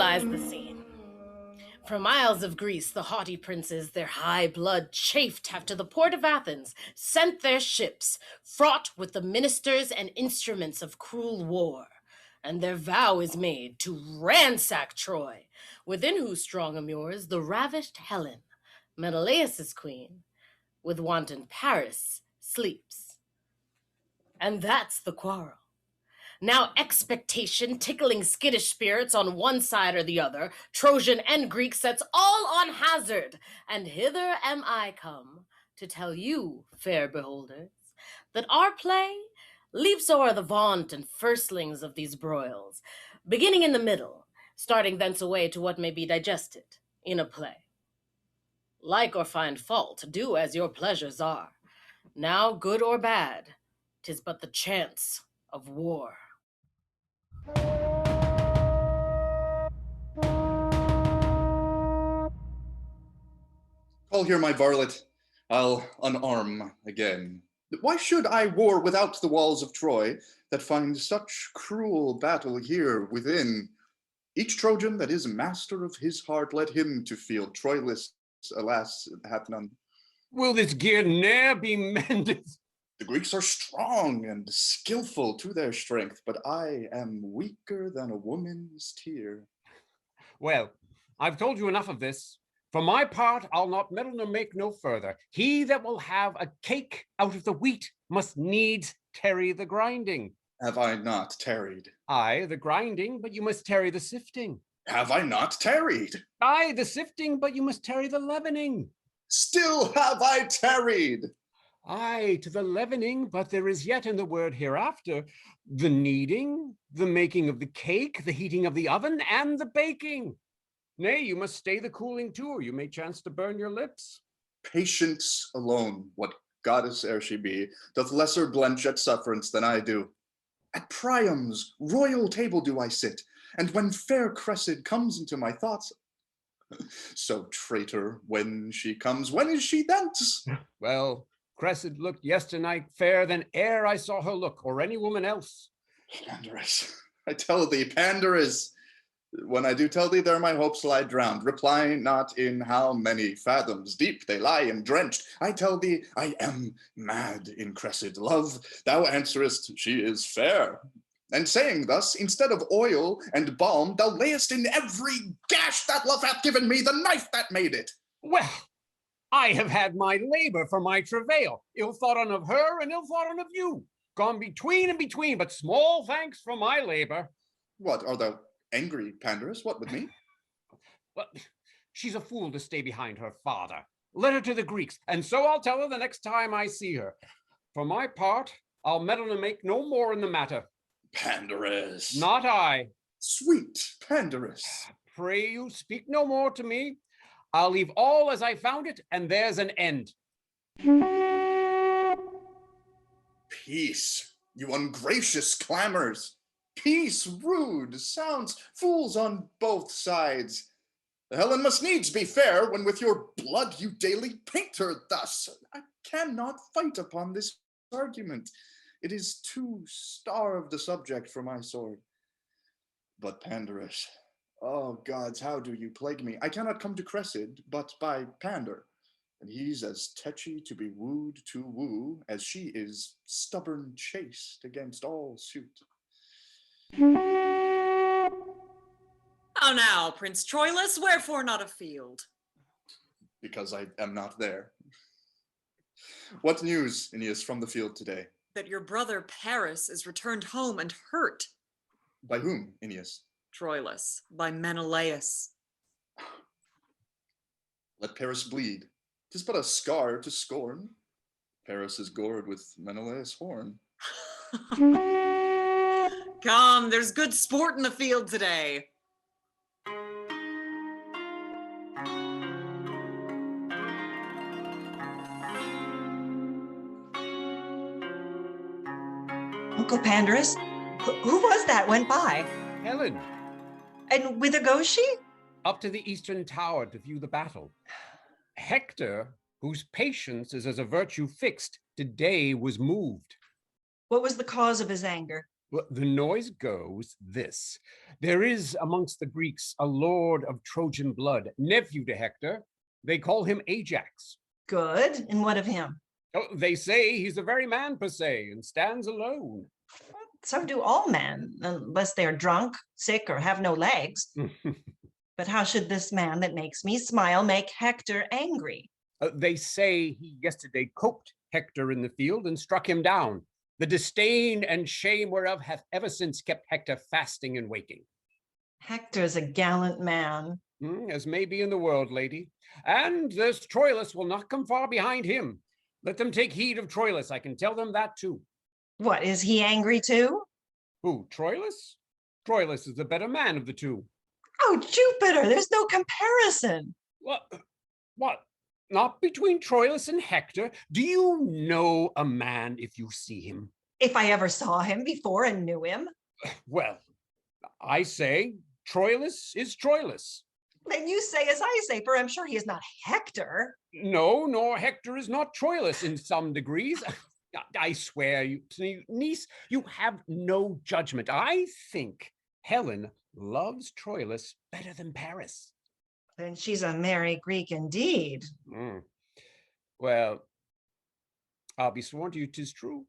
visualize the scene. From isles of Greece, the haughty princes, their high blood chafed after the port of Athens, sent their ships, fraught with the ministers and instruments of cruel war. And their vow is made to ransack Troy, within whose strong amours the ravished Helen, Menelaus' queen, with wanton Paris sleeps. And that's the quarrel. Now expectation, tickling skittish spirits on one side or the other, Trojan and Greek, sets all on hazard. And hither am I come to tell you, fair beholders, that our play leaps o'er the vaunt and firstlings of these broils, beginning in the middle, starting thence away to what may be digested in a play. Like or find fault, do as your pleasures are. Now, good or bad, 'tis but the chance of war. Call here my varlet, I'll unarm again. Why should I war without the walls of Troy, that find such cruel battle here within? Each Trojan that is master of his heart, let him to field. TROILUS, alas, hath none. Will this gear ne'er be mended? The Greeks are strong and skillful to their strength, but I am weaker than a woman's tear. Well, I've told you enough of this. For my part, I'll not meddle nor make no further. He that will have a cake out of the wheat must needs tarry the grinding. Have I not tarried? Aye, the grinding, but you must tarry the sifting. Have I not tarried? Aye, the sifting, but you must tarry the leavening. Still have I tarried. Aye, to the leavening, but there is yet in the word hereafter the kneading, the making of the cake, the heating of the oven, and the baking. Nay, you must stay the cooling too, or you may chance to burn your lips. Patience alone, what goddess ere she be, doth lesser blench at sufferance than I do. At Priam's royal table do I sit, and when fair Cressid comes into my thoughts, so traitor, when she comes, when is she thence? Well, Cressid looked yesternight fair than e'er I saw her look, or any woman else. Pandarus, I tell thee, Pandarus, when I do tell thee there my hopes lie drowned, reply not in how many fathoms deep they lie drenched. I tell thee, I am mad in Cressid love. Thou answerest, she is fair. And saying thus, instead of oil and balm, thou layest in every gash that love hath given me the knife that made it. Well, I have had my labor for my travail, ill thought on of her and ill thought on of you. Gone between and between, but small thanks for my labor. What, art thou angry, Pandarus? What with me? But she's a fool to stay behind her father. Let her to the Greeks, and so I'll tell her the next time I see her. For my part, I'll meddle and make no more in the matter. Pandarus. Not I. Sweet Pandarus. Pray you, speak no more to me. I'll leave all as I found it, and there's an end. Peace, you ungracious clamors. Peace, rude sounds, fools on both sides. Helen must needs be fair when with your blood you daily paint her thus. I cannot fight upon this argument. It is too starved a subject for my sword. But Pandarus, oh gods, how do you plague me? I cannot come to Cressid but by Pandar, and he's as tetchy to be wooed to woo as she is stubborn chaste against all suit. How now, Prince Troilus, wherefore not afield? Because I am not there. What news, Aeneas, from the field today? That your brother Paris is returned home and hurt. By whom, Aeneas? Troilus, by Menelaus. Let Paris bleed. 'Tis but a scar to scorn. Paris is gored with Menelaus' horn. Come, there's good sport in the field today. Uncle Pandarus, who was that went by? Helen. And whither goes she? Up to the eastern tower to view the battle. Hector, whose patience is as a virtue fixed, today was moved. What was the cause of his anger? Well, the noise goes this. There is amongst the Greeks a lord of Trojan blood, nephew to Hector. They call him Ajax. Good. And what of him? Oh, they say he's the very man per se and stands alone. So do all men, unless they're drunk, sick, or have no legs. But how should this man that makes me smile make Hector angry? They say he yesterday coped Hector in the field and struck him down. The disdain and shame whereof hath ever since kept Hector fasting and waking. Hector's a gallant man. As may be in the world, lady. And this Troilus will not come far behind him. Let them take heed of Troilus, I can tell them that too. What, is he angry too? Who, Troilus? Troilus is the better man of the two. Oh, Jupiter, there's no comparison. What? Not between Troilus and Hector? Do you know a man if you see him? If I ever saw him before and knew him. Well, I say Troilus is Troilus. Then you say as I say, for I'm sure he is not Hector. No, nor Hector is not Troilus in some degrees. I swear, niece, you have no judgment. I think Helen loves Troilus better than Paris. Then she's a merry Greek indeed. Well, I'll be sworn to you 'tis true.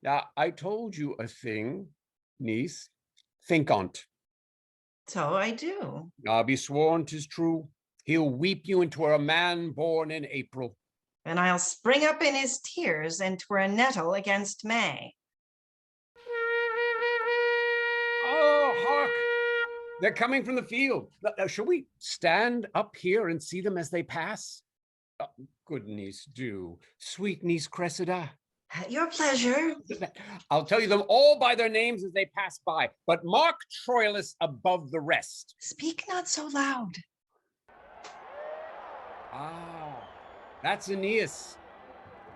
Now, I told you a thing, niece. Think on't. So I do. I'll be sworn 'tis true. He'll weep you into a man born in April. And I'll spring up in his tears and 'twere a nettle against May. Oh, hark! They're coming from the field. Now, shall we stand up here and see them as they pass? Good niece, do. Sweet niece Cressida. At your pleasure. I'll tell you them all by their names as they pass by, but mark Troilus above the rest. Speak not so loud. Ah, that's Aeneas.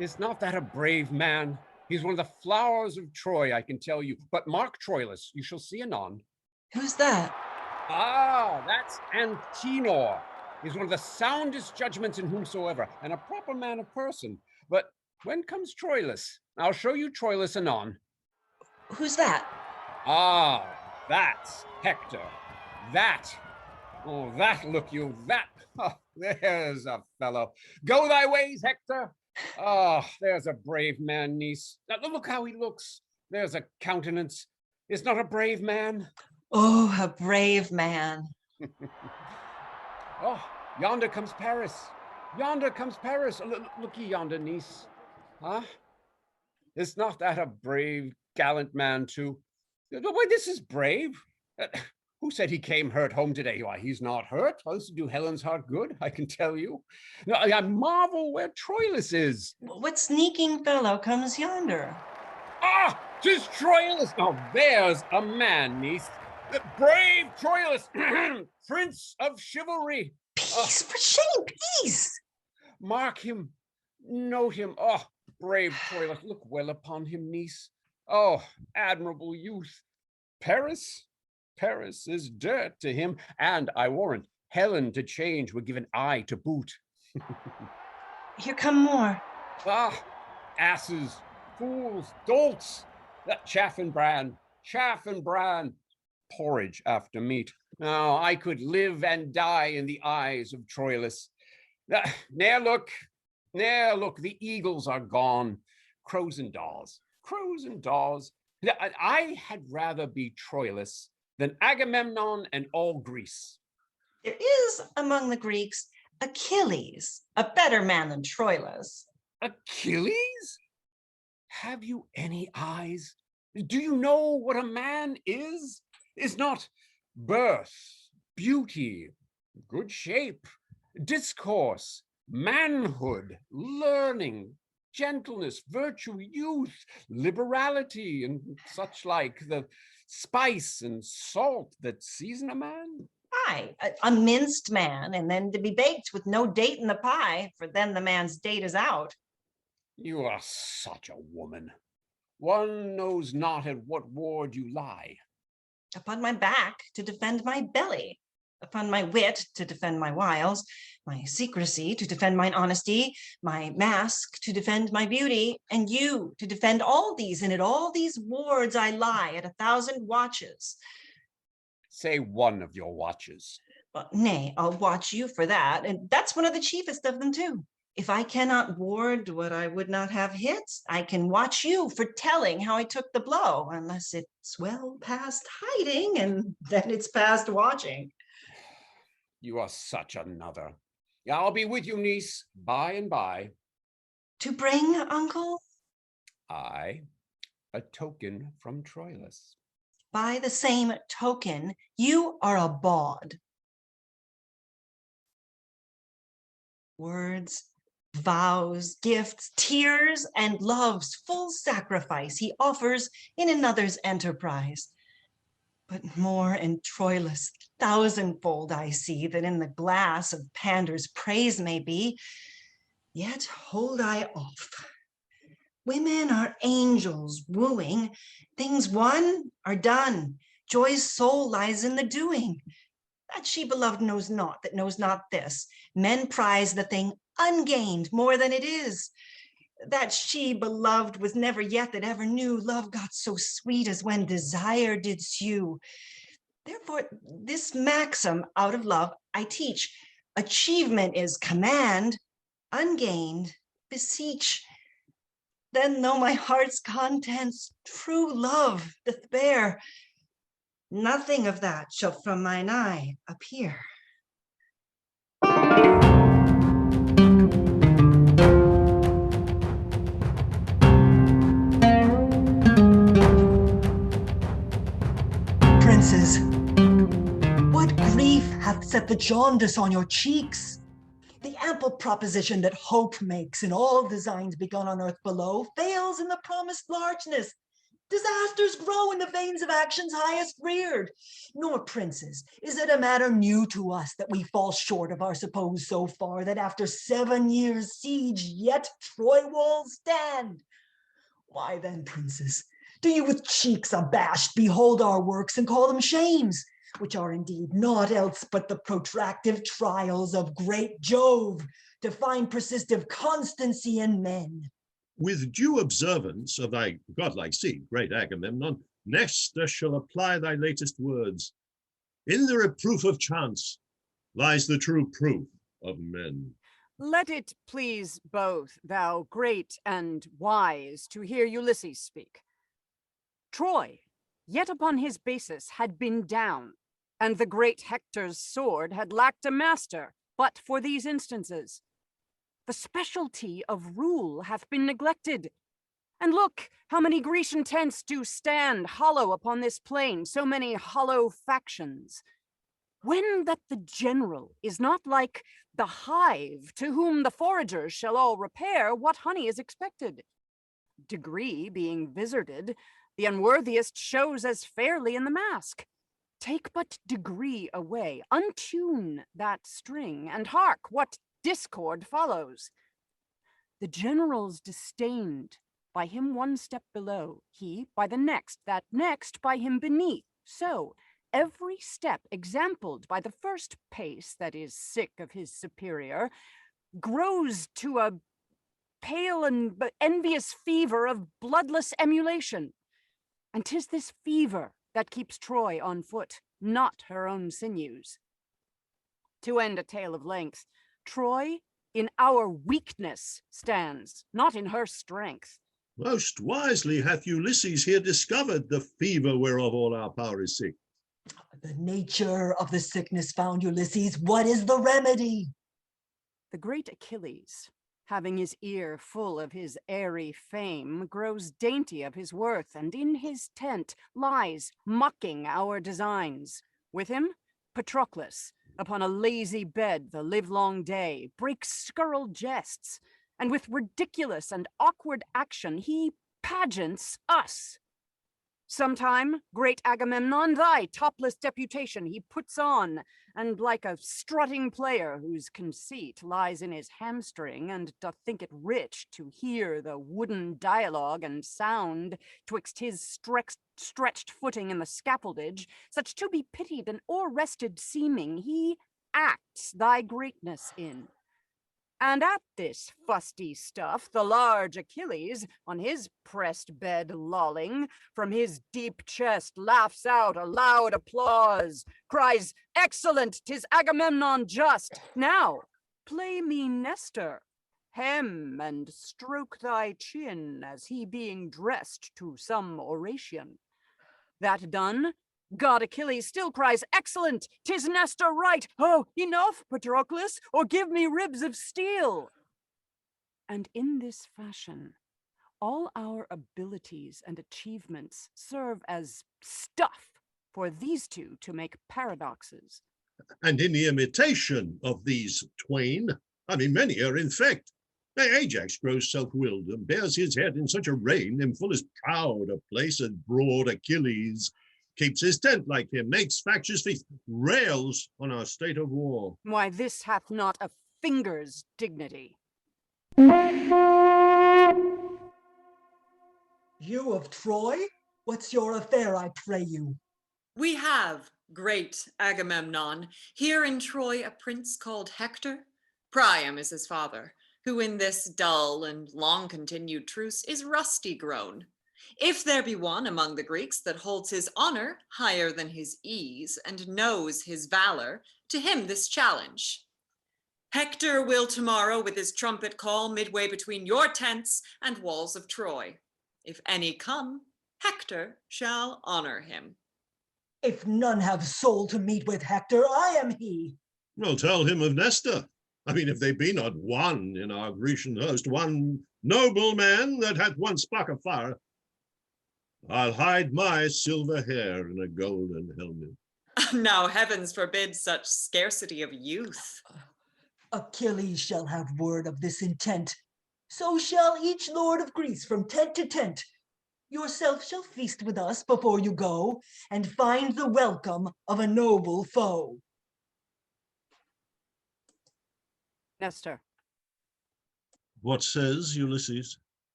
Is not that a brave man? He's one of the flowers of Troy, I can tell you. But mark Troilus, you shall see anon. Who's that? Ah, that's Antenor. He's one of the soundest judgments in whomsoever, and a proper man of person. But when comes Troilus? I'll show you Troilus anon. Who's that? Ah, that's Hector. That. Oh, that, look you, that. Oh, there's a fellow. Go thy ways, Hector. Oh, there's a brave man, niece. Now, look how he looks. There's a countenance. Is not a brave man? Oh, a brave man. Oh, yonder comes Paris. Yonder comes Paris. Look ye yonder, niece. Huh? Is not that a brave, gallant man, too? Why, this is brave. Who said he came hurt home today? Why, he's not hurt. Oh, this will do Helen's heart good, I can tell you. No, I marvel where Troilus is. What sneaking fellow comes yonder? Ah, 'tis Troilus. Now, there's a man, niece. The brave Troilus, prince of chivalry. Peace, for shame, peace. Mark him, note him. Oh, brave Troilus, look well upon him, niece. Oh, admirable youth. Paris is dirt to him, and I warrant Helen to change would give an eye to boot. Here come more. Ah, asses, fools, dolts, that chaff and bran, porridge after meat. Now, I could live and die in the eyes of Troilus. Ne'er look, the eagles are gone. Crows and daws. I had rather be Troilus than Agamemnon and all Greece. There is among the Greeks Achilles, a better man than Troilus. Achilles? Have you any eyes? Do you know what a man is? Is not birth, beauty, good shape, discourse, manhood, learning, gentleness, virtue, youth, liberality, and such like, the spice and salt that season a man? Aye, a minced man, and then to be baked with no date in the pie, for then the man's date is out. You are such a woman. One knows not at what ward you lie. Upon my back to defend my belly. upon my wit to defend my wiles, my secrecy to defend mine honesty, my mask to defend my beauty, and you to defend all these, and at all these wards I lie at 1,000 watches. Say one of your watches. Nay, I'll watch you for that, and that's one of the chiefest of them too. If I cannot ward what I would not have hit, I can watch you for telling how I took the blow, unless it's well past hiding, and then it's past watching. You are such another. I'll be with you, niece, by and by. To bring, uncle? I, a token from Troilus. By the same token, you are a bawd. Words, vows, gifts, tears, and love's full sacrifice he offers in another's enterprise. But more in Troilus 1,000-fold I see that in the glass of Pandar's praise may be, yet hold I off. Women are angels wooing, things won are done, joy's soul lies in the doing. That she beloved knows not, that knows not this. Men prize the thing ungained more than it is. That she beloved was never yet that ever knew love got so sweet as when desire did sue. Therefore, this maxim out of love I teach. Achievement is command, ungained, beseech. Then though my heart's contents true love doth bear, nothing of that shall from mine eye appear. Princes, what grief hath set the jaundice on your cheeks? The ample proposition that hope makes in all designs begun on earth below fails in the promised largeness. Disasters grow in the veins of actions highest reared. Nor, princes, is it a matter new to us that we fall short of our suppose so far that after 7 years' siege yet Troy walls stand. Why then, princes, do you with cheeks abashed behold our works and call them shames, which are indeed naught else but the protractive trials of great Jove to find persistive constancy in men? With due observance of thy godlike seed, great Agamemnon, Nestor shall apply thy latest words. In the reproof of chance lies the true proof of men. Let it please both, thou great and wise, to hear Ulysses speak. Troy, yet upon his basis, had been down, and the great Hector's sword had lacked a master, but for these instances. The specialty of rule hath been neglected. And look, how many Grecian tents do stand hollow upon this plain, so many hollow factions. When that the general is not like the hive, to whom the foragers shall all repair, what honey is expected? Degree being vizarded, the unworthiest shows as fairly in the mask. Take but degree away, untune that string, and hark what discord follows. The general's disdained, by him one step below, he by the next, that next by him beneath. So every step exampled by the first pace that is sick of his superior, grows to a pale and envious fever of bloodless emulation. And 'tis this fever that keeps Troy on foot, not her own sinews. To end a tale of length, Troy in our weakness stands, not in her strength. Most wisely hath Ulysses here discovered the fever whereof all our power is sick. The nature of the sickness found, Ulysses. What is the remedy? The great Achilles, having his ear full of his airy fame, grows dainty of his worth, and in his tent lies mocking our designs. With him, Patroclus, upon a lazy bed the livelong day, breaks scurril jests, and with ridiculous and awkward action he pageants us. Sometime, great Agamemnon, thy topless deputation he puts on, and like a strutting player whose conceit lies in his hamstring, and doth think it rich to hear the wooden dialogue and sound twixt his stretched footing in the scaffoldage, such to be pitied and o'errested seeming, he acts thy greatness in. And at this fusty stuff, the large Achilles, on his pressed bed lolling, from his deep chest laughs out a loud applause, cries, "Excellent, 'tis Agamemnon just. Now, play me Nestor. Hem and stroke thy chin, as he being dressed to some oration." That done, God Achilles still cries, "Excellent, 'tis Nestor right. Oh, enough, Patroclus, or give me ribs of steel." And in this fashion, all our abilities and achievements serve as stuff for these two to make paradoxes. And in the imitation of these twain, many are in fact. Ajax grows self-willed and bears his head in such arraign, in full as proud a place as broad Achilles. Keeps his tent like him, makes factious feasts, rails on our state of war. Why, this hath not a finger's dignity. You of Troy? What's your affair, I pray you? We have, great Agamemnon, here in Troy a prince called Hector. Priam is his father, who in this dull and long-continued truce is rusty grown. If there be one among the Greeks that holds his honor higher than his ease and knows his valor, to him this challenge. Hector will tomorrow with his trumpet call midway between your tents and walls of Troy. If any come, Hector shall honor him. If none have soul to meet with Hector, I am he. Well, tell him of Nestor. If there be not one in our Grecian host, one noble man that hath one spark of fire, I'll hide my silver hair in a golden helmet. Now heavens forbid such scarcity of youth. Achilles shall have word of this intent. So shall each lord of Greece from tent to tent. Yourself shall feast with us before you go, and find the welcome of a noble foe. Nestor. What says Ulysses?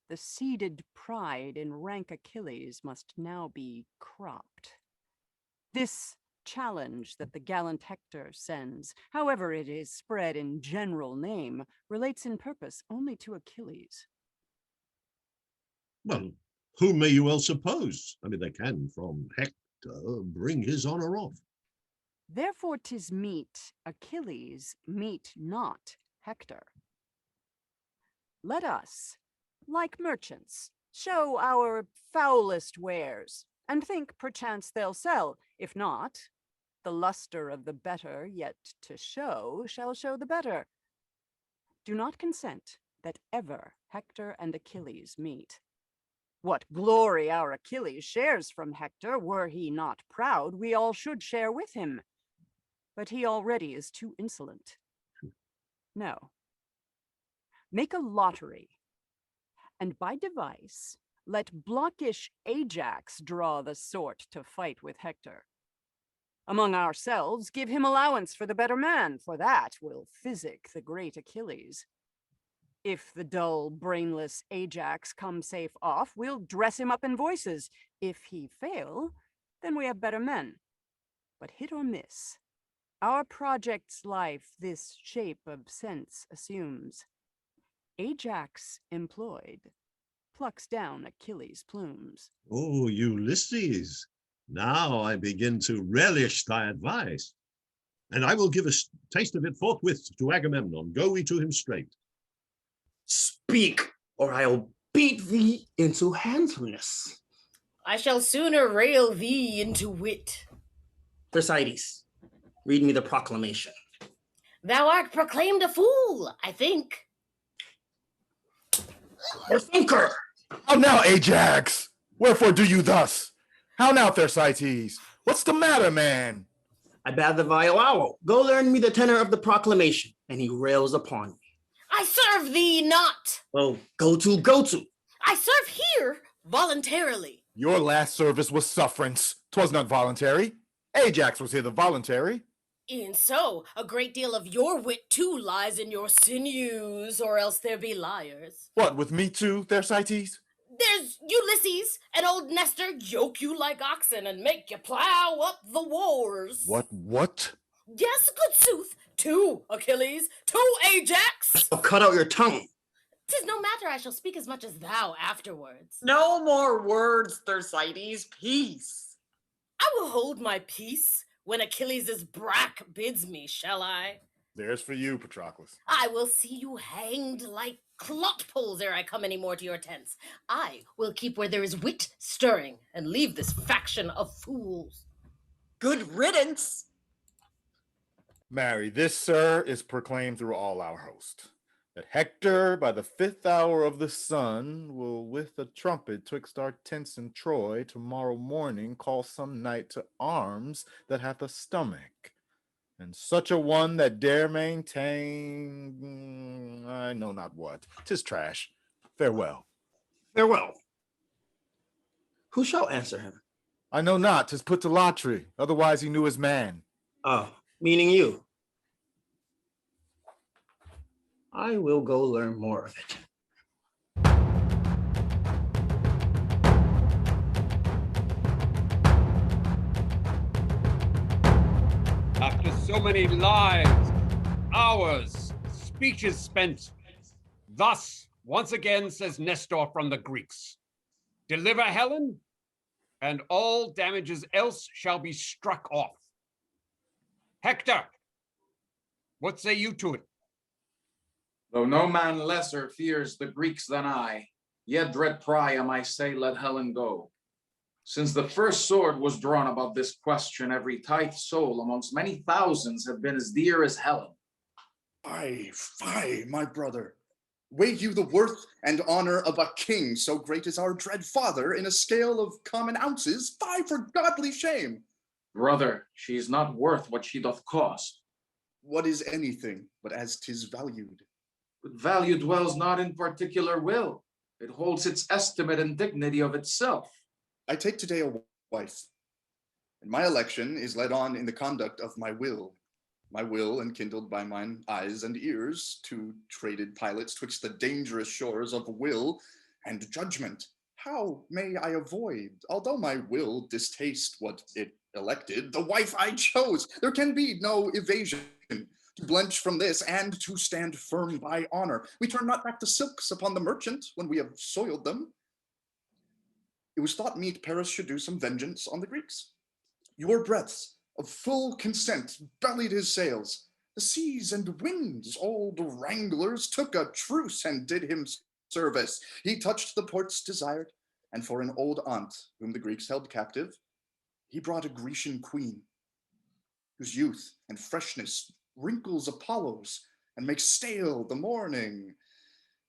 The seeded pride in rank Achilles must now be cropped. This challenge that the gallant Hector sends, however it is spread in general name, relates in purpose only to Achilles. Well, whom may you well suppose? They can from Hector bring his honor off. Therefore 'tis meet Achilles meet not Hector. Let us, like merchants, show our foulest wares, and think perchance they'll sell. If not, the luster of the better yet to show shall show the better. Do not consent that ever Hector and Achilles meet. What glory our Achilles shares from Hector, were he not proud, we all should share with him. But he already is too insolent. No. Make a lottery, and by device, let blockish Ajax draw the sort to fight with Hector. Among ourselves, give him allowance for the better man, for that will physic the great Achilles. If the dull, brainless Ajax come safe off, we'll dress him up in voices. If he fail, then we have better men. But hit or miss, our project's life this shape of sense assumes. Ajax employed plucks down Achilles' plumes. Oh, Ulysses, now I begin to relish thy advice, and I will give a taste of it forthwith to Agamemnon. Go we to him straight. Speak, or I'll beat thee into handsomeness. I shall sooner rail thee into wit. Thersites, read me the proclamation. Thou art proclaimed a fool, I think. The thinker! How now, Ajax? Wherefore do you thus? How now, Thersites? What's the matter, man? I bade the vile owl go learn me the tenor of the proclamation, and he rails upon me. I serve thee not. Well, go to. I serve here voluntarily. Your last service was sufferance. 'Twas not voluntary. Ajax was here the voluntary. E'en so, a great deal of your wit too lies in your sinews, or else there be liars. What, with me too, Thersites? There's Ulysses and old Nestor yoke you like oxen and make you plow up the wars. What? Yes, good sooth. Two Achilles, two Ajax. I'll cut out your tongue. 'Tis no matter, I shall speak as much as thou afterwards. No more words, Thersites, peace. I will hold my peace when Achilles' brack bids me, shall I? There's for you, Patroclus. I will see you hanged like clot poles ere I come any more to your tents. I will keep where there is wit stirring and leave this faction of fools. Good riddance. Marry, this, sir, is proclaimed through all our host, that Hector, by the 5th hour of the sun, will with a trumpet twixt our tents in Troy tomorrow morning call some knight to arms that hath a stomach, and such a one that dare maintain, I know not what. 'Tis trash. Farewell. Farewell. Who shall answer him? I know not. 'Tis put to Latry. Otherwise he knew his man. Oh, meaning you. I will go learn more of it. After so many lives, hours, speeches spent, thus once again says Nestor from the Greeks, deliver Helen, and all damages else shall be struck off. Hector, what say you to it? Though no man lesser fears the Greeks than I, yet dread Priam, I say, let Helen go. Since the first sword was drawn about this question, every tithe soul amongst many thousands have been as dear as Helen. Fie, my brother. Weigh you the worth and honor of a king so great as our dread father in a scale of common ounces? Fie, for godly shame. Brother, she is not worth what she doth cost. What is anything but as 'tis valued? But value dwells not in particular will. It holds its estimate and dignity of itself. I take today a wife, and my election is led on in the conduct of my will enkindled by mine eyes and ears, two traded pilots twixt the dangerous shores of will and judgment. How may I avoid, although my will distaste what it elected, the wife I chose? There can be no evasion. To blench from this and to stand firm by honor. We turn not back the silks upon the merchant when we have soiled them. It was thought meet Paris should do some vengeance on the Greeks. Your breaths of full consent bellied his sails. The seas and winds, old wranglers, took a truce and did him service. He touched the ports desired, and for an old aunt whom the Greeks held captive, he brought a Grecian queen, whose youth and freshness wrinkles Apollo's and makes stale the morning.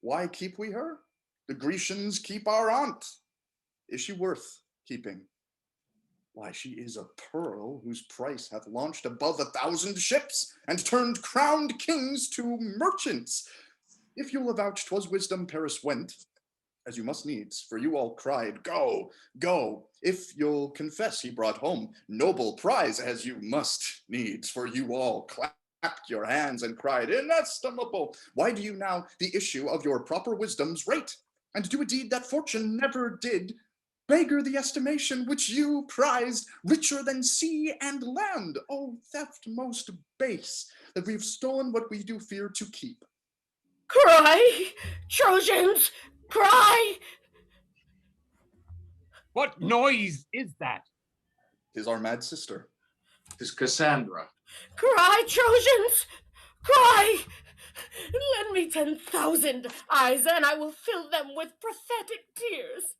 Why keep we her? The Grecians keep our aunt. Is she worth keeping? Why, she is a pearl whose price hath launched above 1,000 ships and turned crowned kings to merchants. If you'll avouch 'twas wisdom Paris went, as you must needs, for you all cried, go, go. If you'll confess he brought home noble prize, as you must needs, for you all clapped your hands and cried, inestimable. Why do you now the issue of your proper wisdom's rate, and do a deed that fortune never did, beggar the estimation which you prized richer than sea and land? Oh, theft most base, that we've stolen what we do fear to keep. Cry, Trojans, cry! What noise is that? 'Tis our mad sister. 'Tis Cassandra. Cry, Trojans, cry! Lend me 10,000 eyes, and I will fill them with prophetic tears.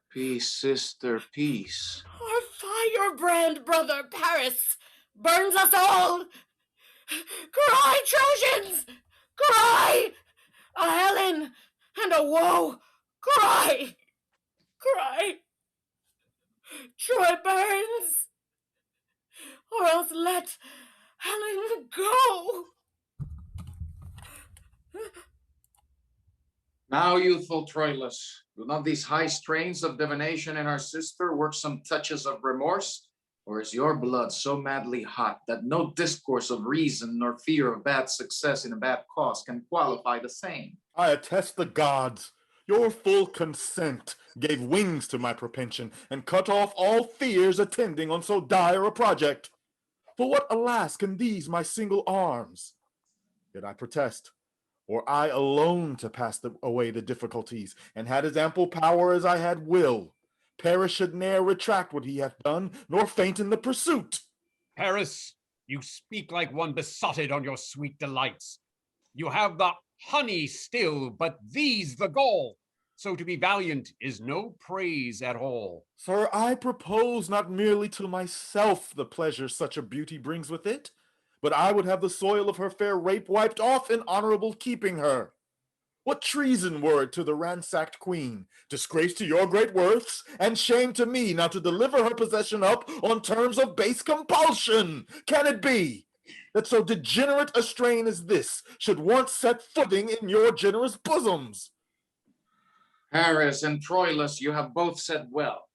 Peace, sister, peace. Our firebrand brother Paris burns us all. Cry, Trojans, cry! A Helen and a woe, cry! Cry! Troy burns, or else let Helen go. Now, youthful Troilus, do not these high strains of divination in our sister work some touches of remorse? Or is your blood so madly hot that no discourse of reason nor fear of bad success in a bad cause can qualify the same? I attest the gods. Your full consent gave wings to my propension and cut off all fears attending on so dire a project. For what, alas, can these my single arms? Yet I protest, or I alone to pass away the difficulties, and had as ample power as I had will. Paris should ne'er retract what he hath done, nor faint in the pursuit. Paris, you speak like one besotted on your sweet delights. You have the honey still, but these the gall. So to be valiant is no praise at all. Sir, I propose not merely to myself the pleasure such a beauty brings with it, but I would have the soil of her fair rape wiped off in honorable keeping her. What treason were it to the ransacked queen, disgrace to your great worths, and shame to me not to deliver her possession up on terms of base compulsion? Can it be that so degenerate a strain as this should once set footing in your generous bosoms? Paris and Troilus, you have both said well,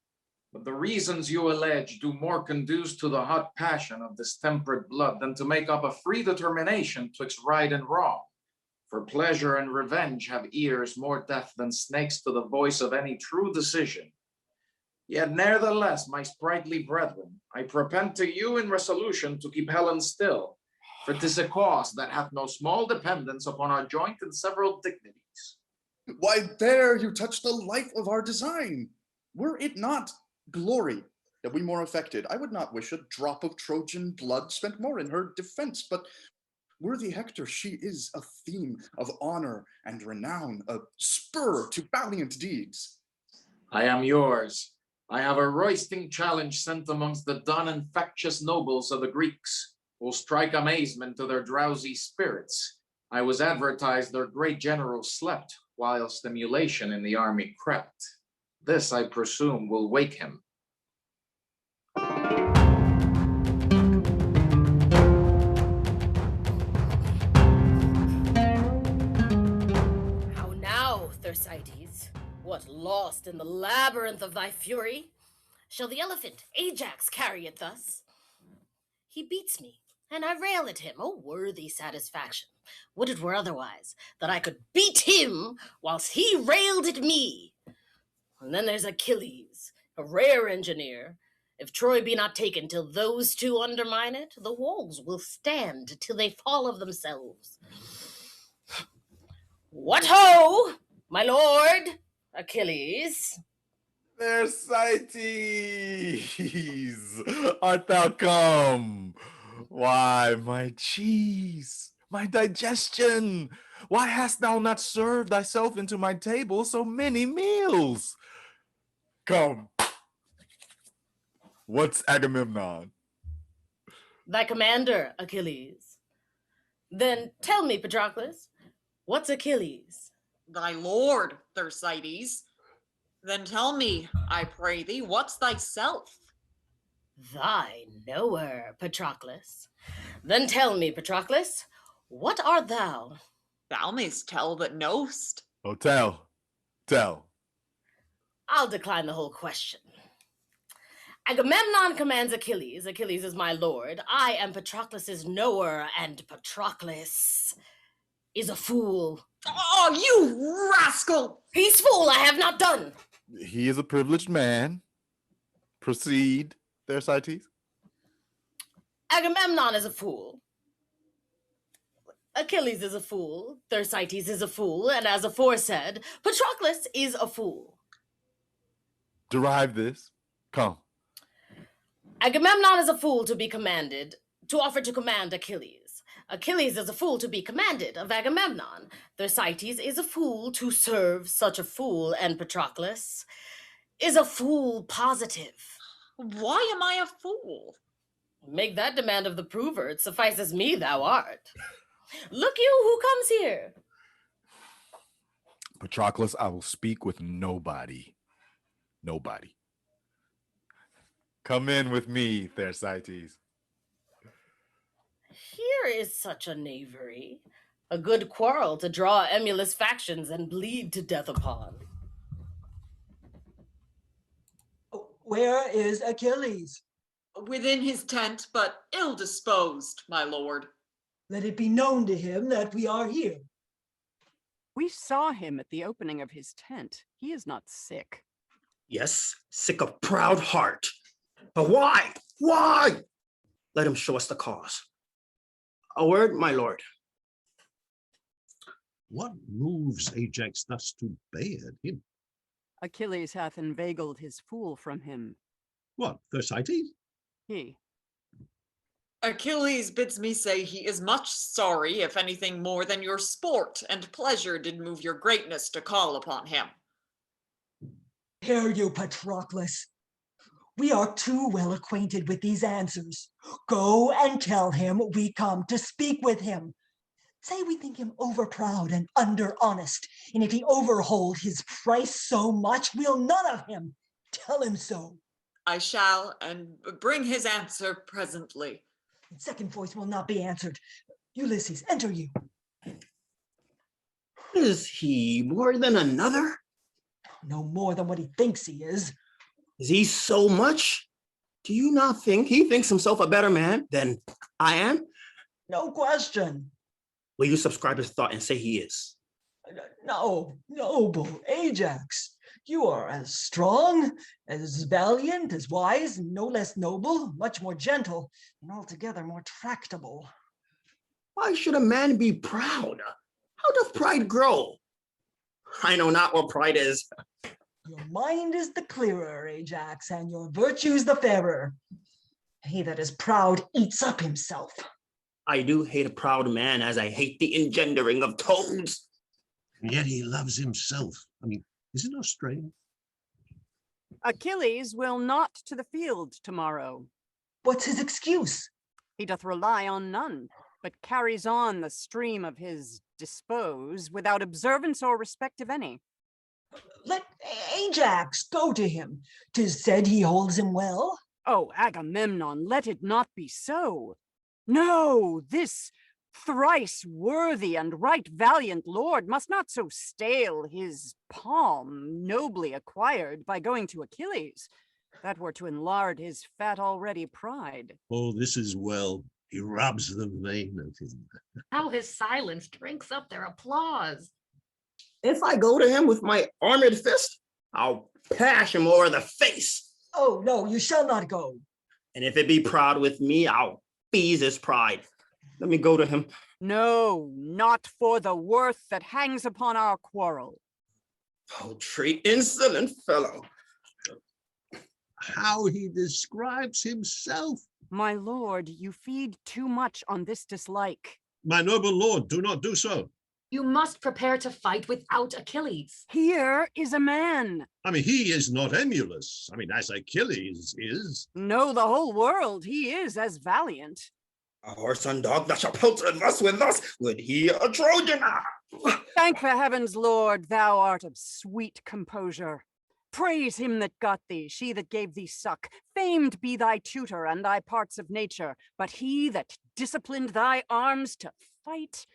but the reasons you allege do more conduce to the hot passion of distempered blood than to make up a free determination twixt right and wrong. For pleasure and revenge have ears more deaf than snakes to the voice of any true decision. Yet nevertheless, my sprightly brethren, I propend to you in resolution to keep Helen still, for 'tis a cause that hath no small dependence upon our joint and several dignities. Why, there you touch the life of our design. Were it not glory that we more affected, I would not wish a drop of Trojan blood spent more in her defense, but worthy Hector, she is a theme of honor and renown, a spur to valiant deeds. I am yours. I have a roisting challenge sent amongst the dun and factious nobles of the Greeks, who'll strike amazement to their drowsy spirits. I was advertised their great general slept, whilst emulation in the army crept. This, I presume, will wake him. How now, Thersites? What, lost in the labyrinth of thy fury? Shall the elephant Ajax carry it thus? He beats me, and I rail at him, a worthy satisfaction. Would it were otherwise, that I could beat him whilst he railed at me. And then there's Achilles, a rare engineer. If Troy be not taken till those two undermine it, the walls will stand till they fall of themselves. What ho, my lord, Achilles? Thersites, art thou come? Why, my cheese, my digestion, why hast thou not served thyself into my table so many meals? Come. What's Agamemnon? Thy commander, Achilles. Then tell me, Patroclus, what's Achilles? Thy lord, Thersites. Then tell me, I pray thee, what's thyself? Thy knower, Patroclus. Then tell me, Patroclus, what art thou? Thou mayst tell that knowst. Oh, tell. I'll decline the whole question. Agamemnon commands Achilles. Achilles is my lord. I am Patroclus's knower, and Patroclus is a fool. Oh, you rascal! He's fool, I have not done. He is a privileged man. Proceed, Thersites. Agamemnon is a fool. Achilles is a fool. Thersites is a fool. And as aforesaid, Patroclus is a fool. Derive this. Come. Agamemnon is a fool to be commanded, to offer to command Achilles. Achilles is a fool to be commanded of Agamemnon. Thersites is a fool to serve such a fool, and Patroclus is a fool positive. Why am I a fool? Make that demand of the prover, it suffices me thou art. Look you, who comes here? Patroclus, I will speak with nobody. Nobody. Come in with me, Thersites. Here is such a knavery. A good quarrel to draw emulous factions and bleed to death upon. Where is Achilles? Within his tent, but ill-disposed, my lord. Let it be known to him that we are here. We saw him at the opening of his tent. He is not sick. Yes, sick of proud heart. But why? Why? Let him show us the cause. A word, my lord. What moves Ajax thus to bay at him? Achilles hath inveigled his fool from him. What, Thersites? He. Achilles bids me say he is much sorry if anything more than your sport and pleasure did move your greatness to call upon him. Hear you, Patroclus. We are too well acquainted with these answers. Go and tell him we come to speak with him. Say we think him overproud and under-honest, and if he overhold his price so much, we'll none of him. Tell him so. I shall, and bring his answer presently. The second voice will not be answered. Ulysses, enter you. Is he more than another? No more than what he thinks he is. Is he so much? Do you not think he thinks himself a better man than I am? No question. Will you subscribe his thought and say he is? No, noble Ajax. You are as strong, as valiant, as wise, no less noble, much more gentle, and altogether more tractable. Why should a man be proud? How doth pride grow? I know not what pride is. Your mind is the clearer, Ajax, and your virtues the fairer. He that is proud eats up himself. I do hate a proud man as I hate the engendering of toads. And yet he loves himself. I mean, is it not strange? Achilles will not to the field tomorrow. What's his excuse? He doth rely on none, but carries on the stream of his dispose without observance or respect of any. Let Ajax go to him. 'Tis said he holds him well. Oh, Agamemnon, let it not be so. No, this thrice worthy and right valiant lord must not so stale his palm nobly acquired by going to Achilles. That were to enlard his fat already pride. Oh, this is well. He robs the vain of him. How his silence drinks up their applause. If I go to him with my armored fist, I'll pash him over the face. Oh, no, you shall not go. And if it be proud with me, I'll ease his pride. Let me go to him. No, not for the worth that hangs upon our quarrel. Paltry, insolent fellow. How he describes himself. My lord, you feed too much on this dislike. My noble lord, do not do so. You must prepare to fight without Achilles. Here is a man. I mean, he is not emulous. I mean, as Achilles is. No, the whole world, he is as valiant. A horse and dog that shall pilter thus with us, would he a Trojan? Thank the heavens, Lord, thou art of sweet composure. Praise him that got thee, she that gave thee suck. Famed be thy tutor and thy parts of nature, but he that disciplined thy arms to fight,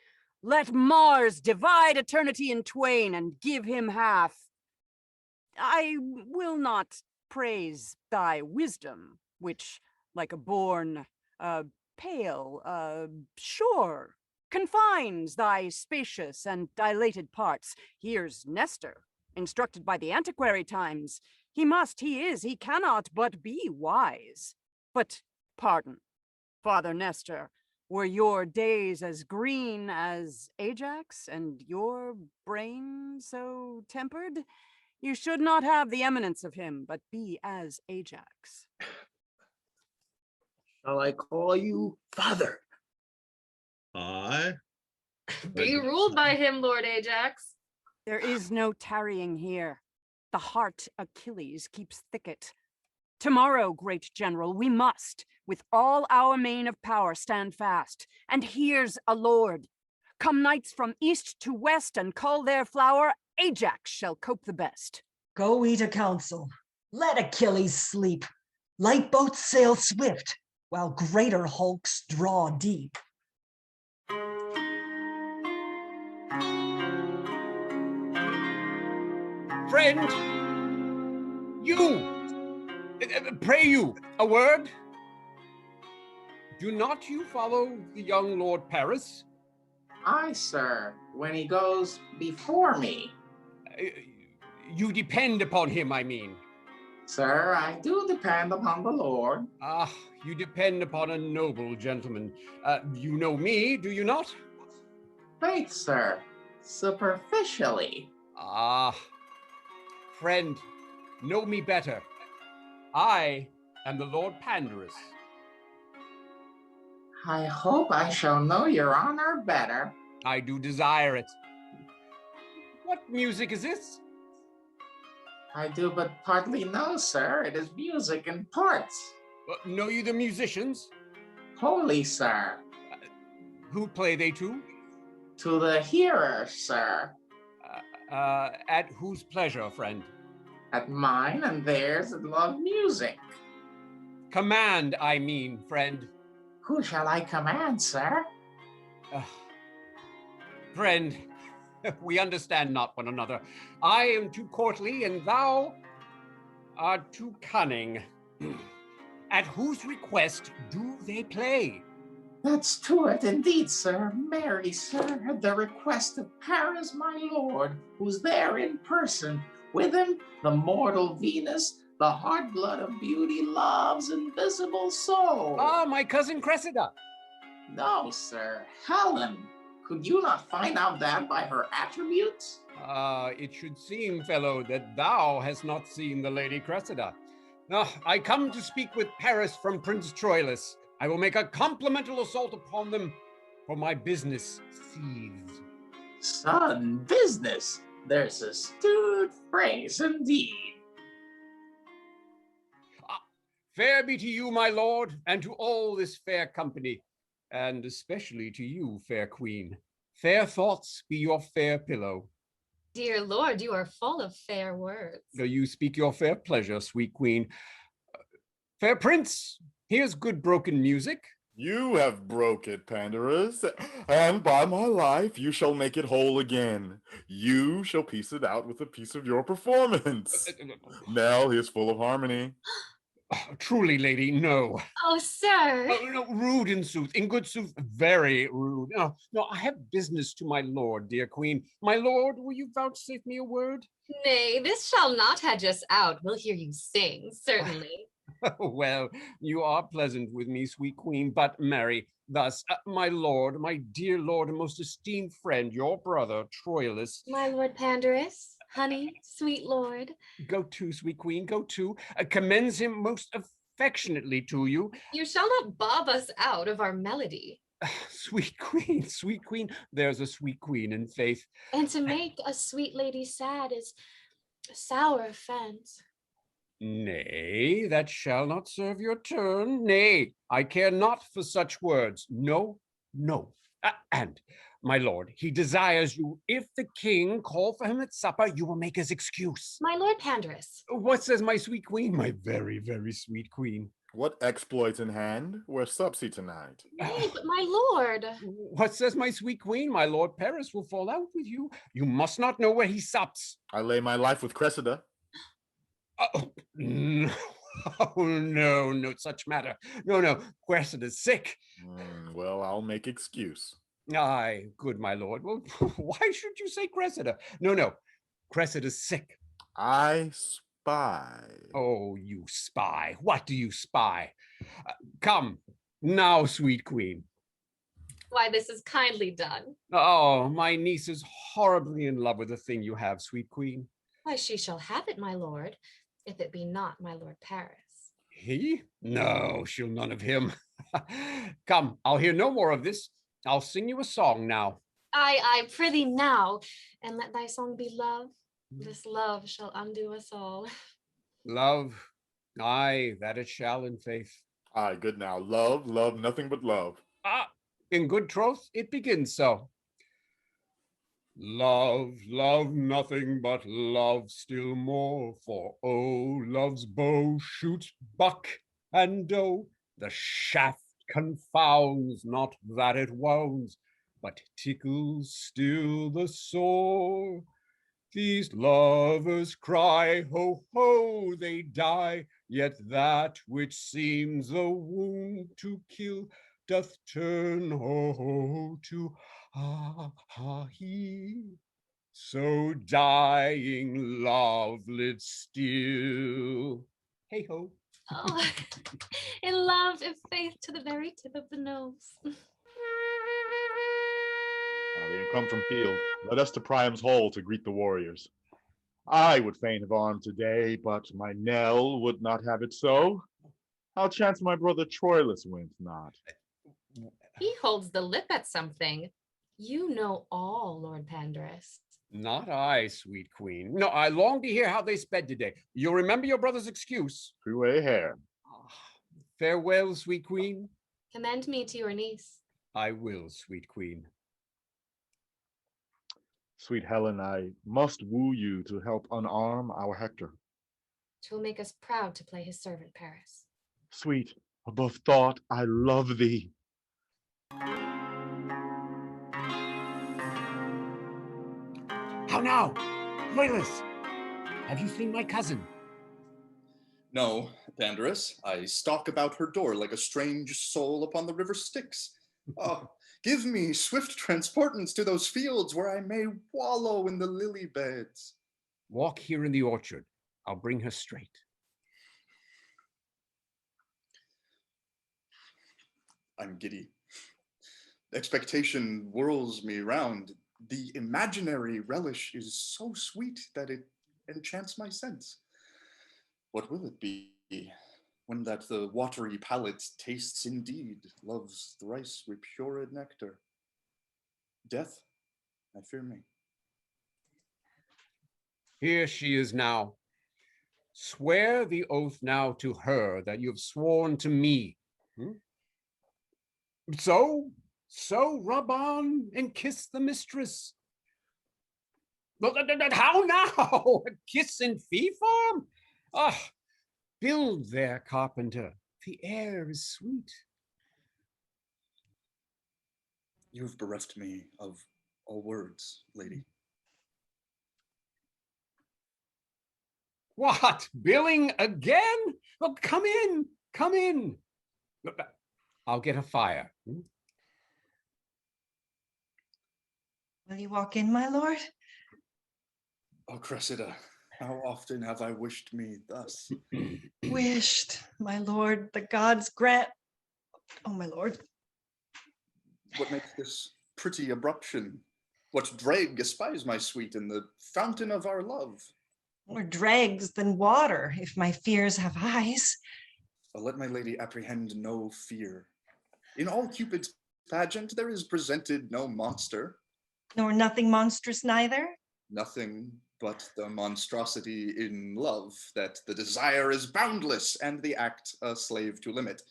let Mars divide eternity in twain and give him half. I will not praise thy wisdom, which, like a born, pale, sure, confines thy spacious and dilated parts. Here's Nestor, instructed by the antiquary times. He cannot but be wise. But pardon, Father Nestor, were your days as green as Ajax and your brain so tempered? You should not have the eminence of him, but be as Ajax. Shall I call you father? Aye. Be ruled by him, Lord Ajax. There is no tarrying here. The heart Achilles keeps thicket. Tomorrow, great general, we must, with all our main of power, stand fast. And here's a lord. Come knights from east to west and cull their flower, Ajax shall cope the best. Go eat a counsel. Let Achilles sleep. Light boats sail swift, while greater hulks draw deep. Friend, you, pray you, a word? Do not you follow the young Lord Paris? Aye, sir, when he goes before me. You depend upon him, I mean. Sir, I do depend upon the Lord. Ah, you depend upon a noble gentleman. You know me, do you not? Faith, sir, superficially. Ah, friend, know me better. I am the Lord Pandarus. I hope I shall know your honor better. I do desire it. What music is this? I do but partly know, sir. It is music in parts. Know you the musicians? Holy, sir. Who play they to? To the hearer, sir. At whose pleasure, friend? At mine and theirs that love music. Command, I mean, friend. Who shall I command, sir? Friend, we understand not one another. I am too courtly, and thou art too cunning. At whose request do they play? That's to it indeed, sir. Marry, sir, at the request of Paris, my lord, who's there in person. With him, the mortal Venus, the heart blood of beauty, love's invisible soul. Ah, my cousin Cressida. No, sir, Helen. Could you not find out that by her attributes? It should seem, fellow, that thou hast not seen the Lady Cressida. I come to speak with Paris from Prince Troilus. I will make a complimental assault upon them, for my business seethes. Son, business? There's a stewed phrase indeed. Fair be to you, my lord, and to all this fair company, and especially to you, fair queen. Fair thoughts be your fair pillow. Dear lord, you are full of fair words. You speak your fair pleasure, sweet queen. Fair prince, here's good broken music. You have broke it, Pandarus, and by my life you shall make it whole again. You shall piece it out with a piece of your performance. Nell, he is full of harmony. Truly, lady, no. Oh, sir. No, rude in sooth, in good sooth, very rude. No, I have business to my lord, dear queen. My lord, will you vouchsafe me a word? Nay, this shall not hedge us out. We'll hear you sing, certainly. Well, you are pleasant with me, sweet queen, but marry, thus, my lord, my dear lord, and most esteemed friend, your brother, Troilus. My lord Pandarus, honey, sweet lord. Go to, sweet queen, go to. Commends him most affectionately to you. You shall not bob us out of our melody. Sweet queen, there's a sweet queen in faith. And to make a sweet lady sad is a sour offense. Nay, that shall not serve your turn. Nay, I care not for such words. No. And, my lord, he desires you, if the king call for him at supper, you will make his excuse. My lord Pandarus. What says my sweet queen? My very, very sweet queen. What exploits in hand? Where sups he tonight? Nay, but my lord. What says my sweet queen? My lord Paris will fall out with you. You must not know where he sups. I lay my life with Cressida. No, no such matter. No, Cressida's sick. Well, I'll make excuse. Aye, good my lord. Well, why should you say Cressida? No, Cressida's sick. I spy. Oh, you spy. What do you spy? Come, now, sweet queen. Why, this is kindly done. Oh, my niece is horribly in love with the thing you have, sweet queen. Why, she shall have it, my lord, if it be not my lord Paris. He? No, she'll none of him. Come, I'll hear no more of this. I'll sing you a song now. I prithee now, and let thy song be love. This love shall undo us all. Love, aye, that it shall in faith. Aye, good now. Love, nothing but love. In good troth, it begins so. Love, nothing but love still more, for oh, love's bow shoots buck and doe. The shaft confounds, not that it wounds, but tickles still the sore. These lovers cry, ho, ho, they die, yet that which seems a wound to kill doth turn ho to he. So dying love lives still. Hey ho. Oh, in love, in faith, to the very tip of the nose. They have come from field. Let us to Priam's hall to greet the warriors. I would fain have armed today, but my Nell would not have it so. How chance my brother Troilus went not? He holds the lip at something. You know all, Lord Pandarus. Not I, sweet queen. No, I long to hear how they sped today. You'll remember your brother's excuse. Through a hair. Farewell, sweet queen. Commend me to your niece. I will, sweet queen. Sweet Helen, I must woo you to help unarm our Hector. 'Twill make us proud to play his servant, Paris. Sweet, above thought, I love thee. How now? TROILUS, have you seen my cousin? No, Pandarus, I stalk about her door like a strange soul upon the river Styx. Oh, give me swift transportance to those fields where I may wallow in the lily beds. Walk here in the orchard. I'll bring her straight. I'm giddy. Expectation whirls me round. The imaginary relish is so sweet that it enchants my sense. What will it be when that the watery palate tastes indeed love's thrice repured nectar? Death, I fear me. Here she is now. Swear the oath now to her that you've sworn to me. So rub on and kiss the mistress. How now? A kiss in fee form? Ah, build there, carpenter. The air is sweet. You've bereft me of all words, lady. What, billing again? Well, come in, come in. I'll get a fire. Will you walk in, my lord? Oh, Cressida, how often have I wished me thus? Wished, my lord, the gods grant. Oh, my lord. What makes this pretty abruption? What drag espies my sweet in the fountain of our love? More dregs than water, if my fears have eyes. Let my lady apprehend no fear. In all Cupid's pageant there is presented no monster. Nor nothing monstrous neither? Nothing but the monstrosity in love, that the desire is boundless and the act a slave to limit.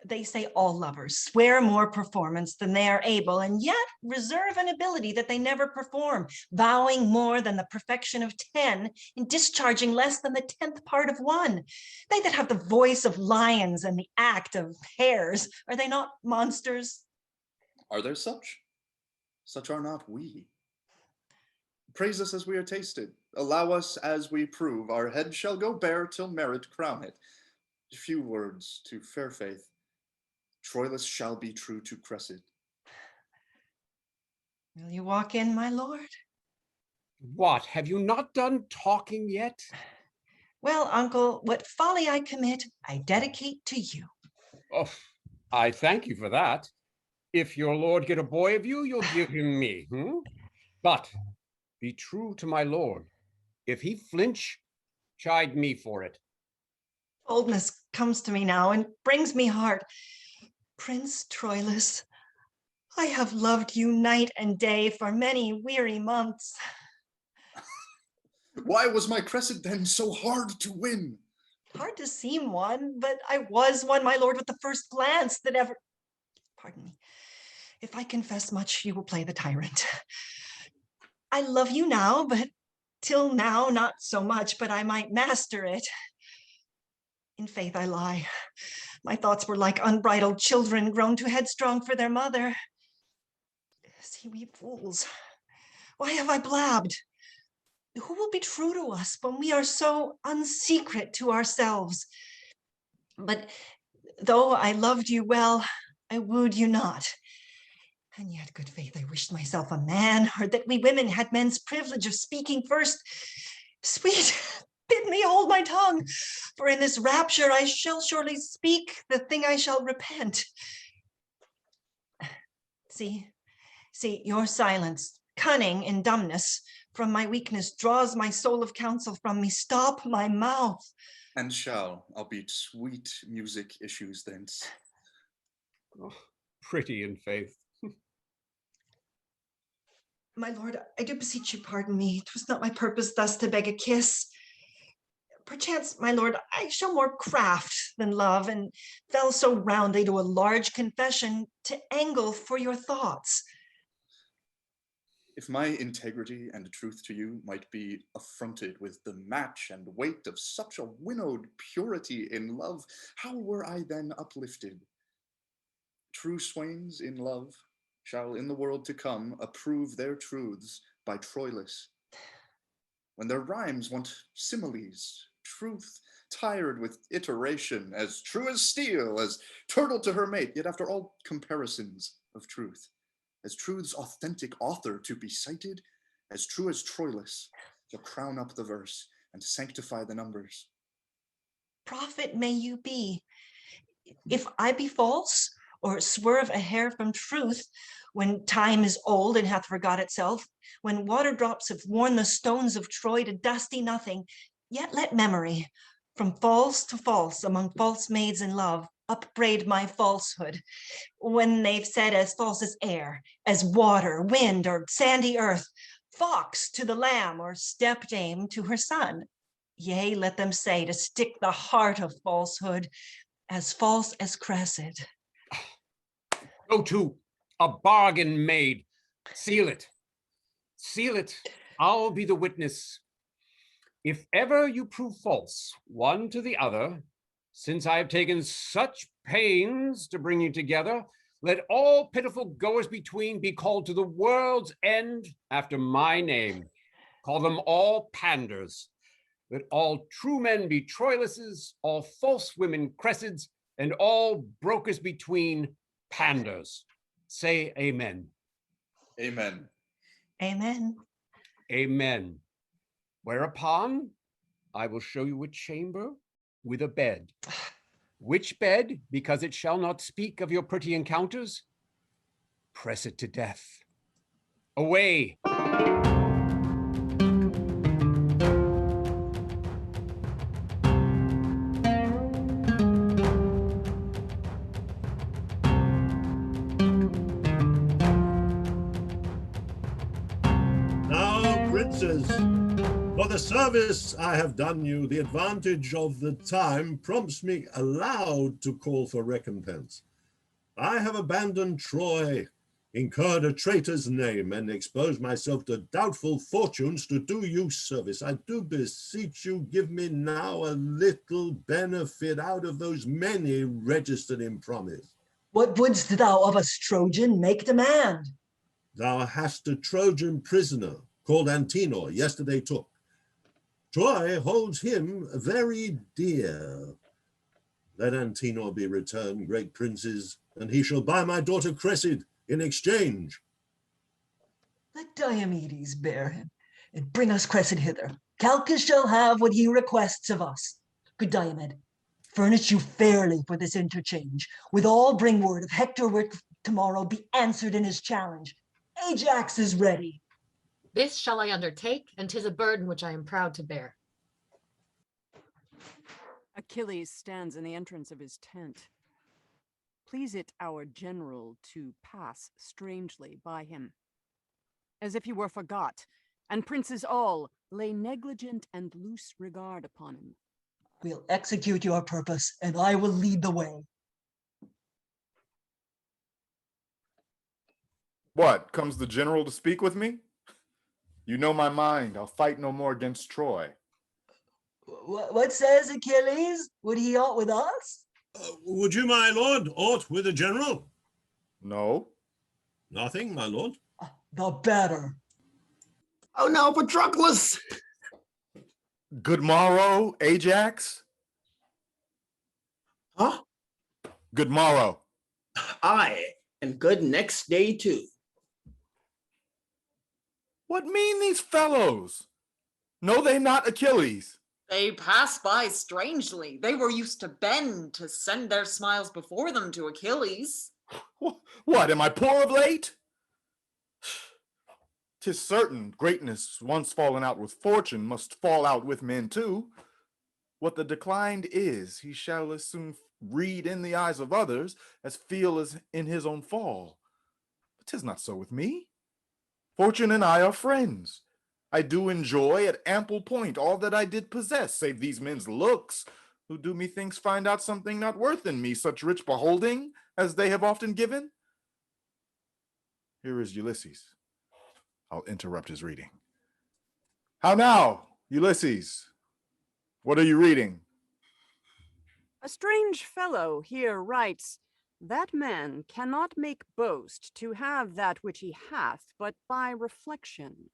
They say all lovers swear more performance than they are able, and yet reserve an ability that they never perform, vowing more than the perfection of 10 and discharging less than the 10th part of 1. They that have the voice of lions and the act of hares, are they not monsters? Are there such? Such are not we. Praise us as we are tasted. Allow us as we prove. Our head shall go bare till merit crown it. Few words to fair faith. Troilus shall be true to Cressida. Will you walk in, my lord? What, have you not done talking yet? Well, uncle, what folly I commit, I dedicate to you. Oh, I thank you for that. If your lord get a boy of you, you'll give him me. But be true to my lord. If he flinch, chide me for it. Boldness comes to me now and brings me heart. Prince Troilus, I have loved you night and day for many weary months. Why was my Cressida then so hard to win? Hard to seem one, but I was one, my lord, with the first glance that ever... Pardon me. If I confess much, you will play the tyrant. I love you now, but till now, not so much, but I might master it. In faith, I lie. My thoughts were like unbridled children grown too headstrong for their mother. See, we fools. Why have I blabbed? Who will be true to us when we are so unsecret to ourselves? But Though I loved you well, I wooed you not. And yet, good faith, I wished myself a man, or that we women had men's privilege of speaking first. Sweet, bid me hold my tongue, for in this rapture I shall surely speak the thing I shall repent. See, your silence, cunning in dumbness, from my weakness draws my soul of counsel from me. Stop my mouth. And shall, albeit sweet music issues thence. Oh, pretty in faith. My lord, I do beseech you pardon me. 'Twas not my purpose thus to beg a kiss. Perchance, my lord, I show more craft than love, and fell so roundly to a large confession to angle for your thoughts. If my integrity and truth to you might be affronted with the match and weight of such a winnowed purity in love, how were I then uplifted? True swains in love shall in the world to come approve their truths by TROILUS. When their rhymes want similes, truth tired with iteration, as true as steel, as turtle to her mate, yet after all comparisons of truth, as truth's authentic author to be cited, as true as TROILUS, to crown up the verse and sanctify the numbers. Prophet may you be. If I be false, or swerve a hair from truth, when time is old and hath forgot itself, when water drops have worn the stones of Troy to dusty nothing, yet let memory, from false to false among false maids in love, upbraid my falsehood, when they've said as false as air, as water, wind, or sandy earth, fox to the lamb, or stepdame to her son. Yea, let them say, to stick the heart of falsehood, as false as Cressida. Go to, a bargain made. Seal it. Seal it. I'll be the witness. If ever you prove false, one to the other, since I have taken such pains to bring you together, let all pitiful goers between be called to the world's end after my name. Call them all panders. Let all true men be Troiluses, all false women Cressids, and all brokers between panders. Say amen. Amen. Amen. Amen. Whereupon I will show you a chamber with a bed. Which bed, because it shall not speak of your pretty encounters, press it to death. Away. Now, princes, for the service I have done you, the advantage of the time prompts me aloud to call for recompense. I have abandoned Troy, incurred a traitor's name, and exposed myself to doubtful fortunes to do you service. I do beseech you, give me now a little benefit out of those many registered in promise. What wouldst thou of us, Trojan? Make demand. Thou hast a Trojan prisoner called Antenor yesterday took. Troy holds him very dear. Let Antenor be returned, great princes, and he shall buy my daughter Cressida in exchange. Let Diomedes bear him, and bring us Cressida hither. Calchas shall have what he requests of us. Good Diomed, furnish you fairly for this interchange. Withal bring word, if Hector were tomorrow, be answered in his challenge. Ajax is ready. This shall I undertake, and 'tis a burden which I am proud to bear. Achilles stands in the entrance of his tent. Please it our general to pass strangely by him, as if he were forgot, and princes all lay negligent and loose regard upon him. We'll execute your purpose, and I will lead the way. What, comes the general to speak with me? You know my mind. I'll fight no more against Troy. What says Achilles? Would he aught with us? Would you, my lord, aught with the general? No. Nothing, my lord. The better. Oh no, Patroclus! Good morrow, Ajax. Huh? Good morrow. Aye, and good next day too. What mean these fellows? Know they not Achilles? They pass by strangely. They were used to bend to send their smiles before them to Achilles. What, am I poor of late? 'Tis certain greatness once fallen out with fortune must fall out with men too. What the declined is, he shall as soon read in the eyes of others as feel as in his own fall. But 'tis not so with me. Fortune and I are friends. I do enjoy at ample point all that I did possess, save these men's looks, who do methinks find out something not worth in me such rich beholding as they have often given. Here is Ulysses. I'll interrupt his reading. How now, Ulysses? What are you reading? A strange fellow here writes, that man cannot make boast to have that which he hath, but by reflection,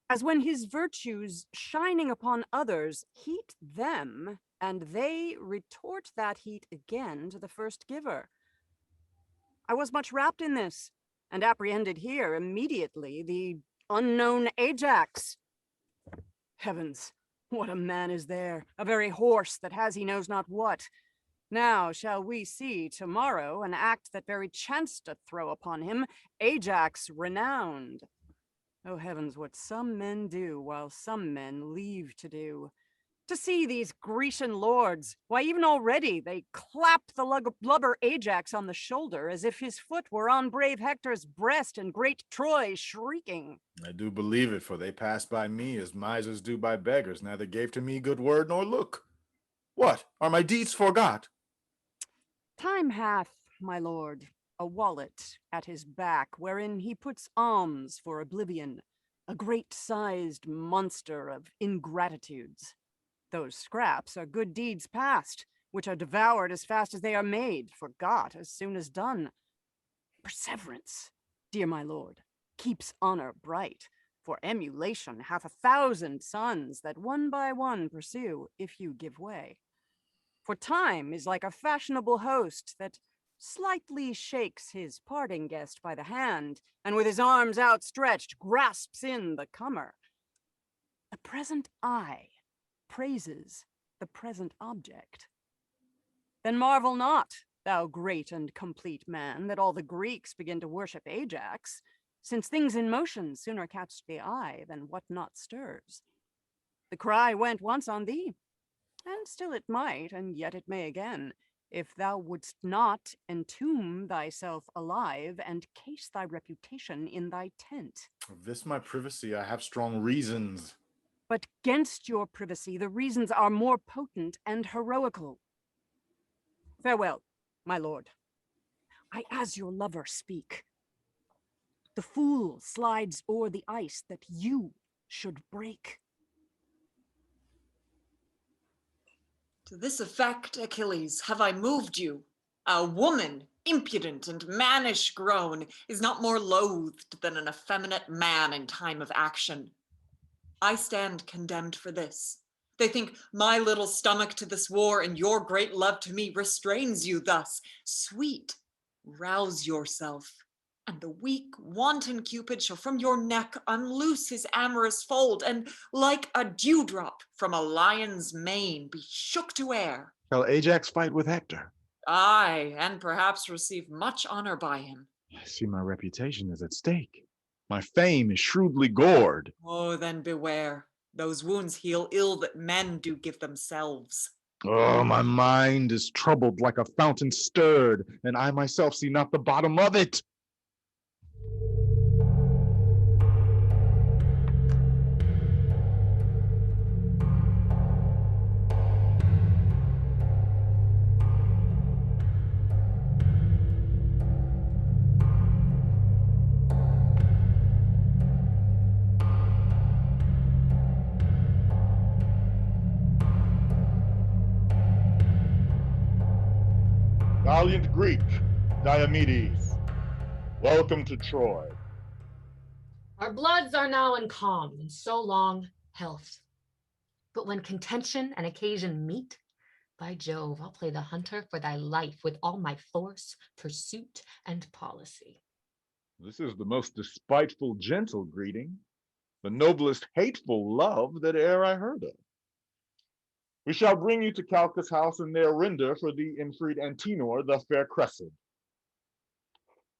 as when his virtues shining upon others heat them, and they retort that heat again to the first giver. I was much wrapped in this, and apprehended here immediately the unknown Ajax. Heavens, what a man is there, a very horse that has he knows not what. Now shall we see tomorrow an act that very chanced to throw upon him, Ajax renowned. Oh heavens, what some men do, while some men leave to do. To see these Grecian lords, why even already they clap the blubber Ajax on the shoulder, as if his foot were on brave Hector's breast, and great Troy shrieking. I do believe it, for they passed by me as misers do by beggars, neither gave to me good word nor look. What, are my deeds forgot? Time hath, my lord, a wallet at his back, wherein he puts alms for oblivion, a great-sized monster of ingratitudes. Those scraps are good deeds past, which are devoured as fast as they are made, forgot as soon as done. Perseverance, dear my lord, keeps honor bright, for emulation hath 1,000 sons that one by one pursue, if you give way. For time is like a fashionable host that slightly shakes his parting guest by the hand, and with his arms outstretched grasps in the comer. The present eye praises the present object. Then marvel not, thou great and complete man, that all the Greeks begin to worship Ajax, since things in motion sooner catch the eye than what not stirs. The cry went once on thee, and still it might, and yet it may again, if thou wouldst not entomb thyself alive and case thy reputation in thy tent. Of this my privacy I have strong reasons. But 'gainst your privacy the reasons are more potent and heroical. Farewell, my lord. I as your lover speak. The fool slides o'er the ice that you should break. To this effect, Achilles, have I moved you. A woman, impudent and mannish grown, is not more loathed than an effeminate man in time of action. I stand condemned for this. They think my little stomach to this war and your great love to me restrains you thus. Sweet, rouse yourself, and the weak, wanton Cupid shall from your neck unloose his amorous fold, and like a dewdrop from a lion's mane be shook to air. Shall Ajax fight with Hector? Aye, and perhaps receive much honor by him. I see my reputation is at stake. My fame is shrewdly gored. Oh, then beware. Those wounds heal ill that men do give themselves. Oh, my mind is troubled like a fountain stirred, and I myself see not the bottom of it. Valiant Greek, Diomedes, welcome to Troy. Our bloods are now in calm, and so long health. But when contention and occasion meet, By Jove, I'll play the hunter for thy life with all my force, pursuit, and policy. This is the most despiteful gentle greeting, the noblest hateful love that e'er I heard of. We shall bring you to Calchas' house, and there render for thee in freed Antenor the fair Cressida.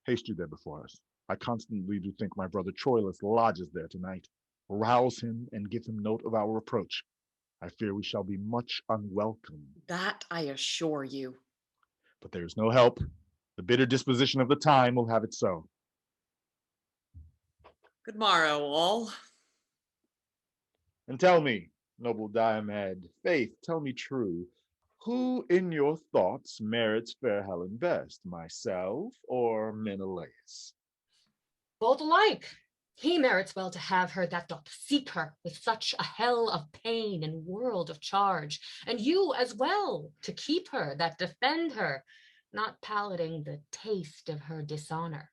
Haste you there before us. I constantly do think my brother Troilus lodges there tonight. Rouse him and give him note of our approach. I fear we shall be much unwelcome. That I assure you. But there is no help. The bitter disposition of the time will have it so. Good morrow, all. And tell me, noble Diomed, faith, tell me true, who in your thoughts merits fair Helen best, myself or Menelaus? Both alike. He merits well to have her that doth seek her with such a hell of pain and world of charge, and you as well to keep her that defend her, not palating the taste of her dishonor.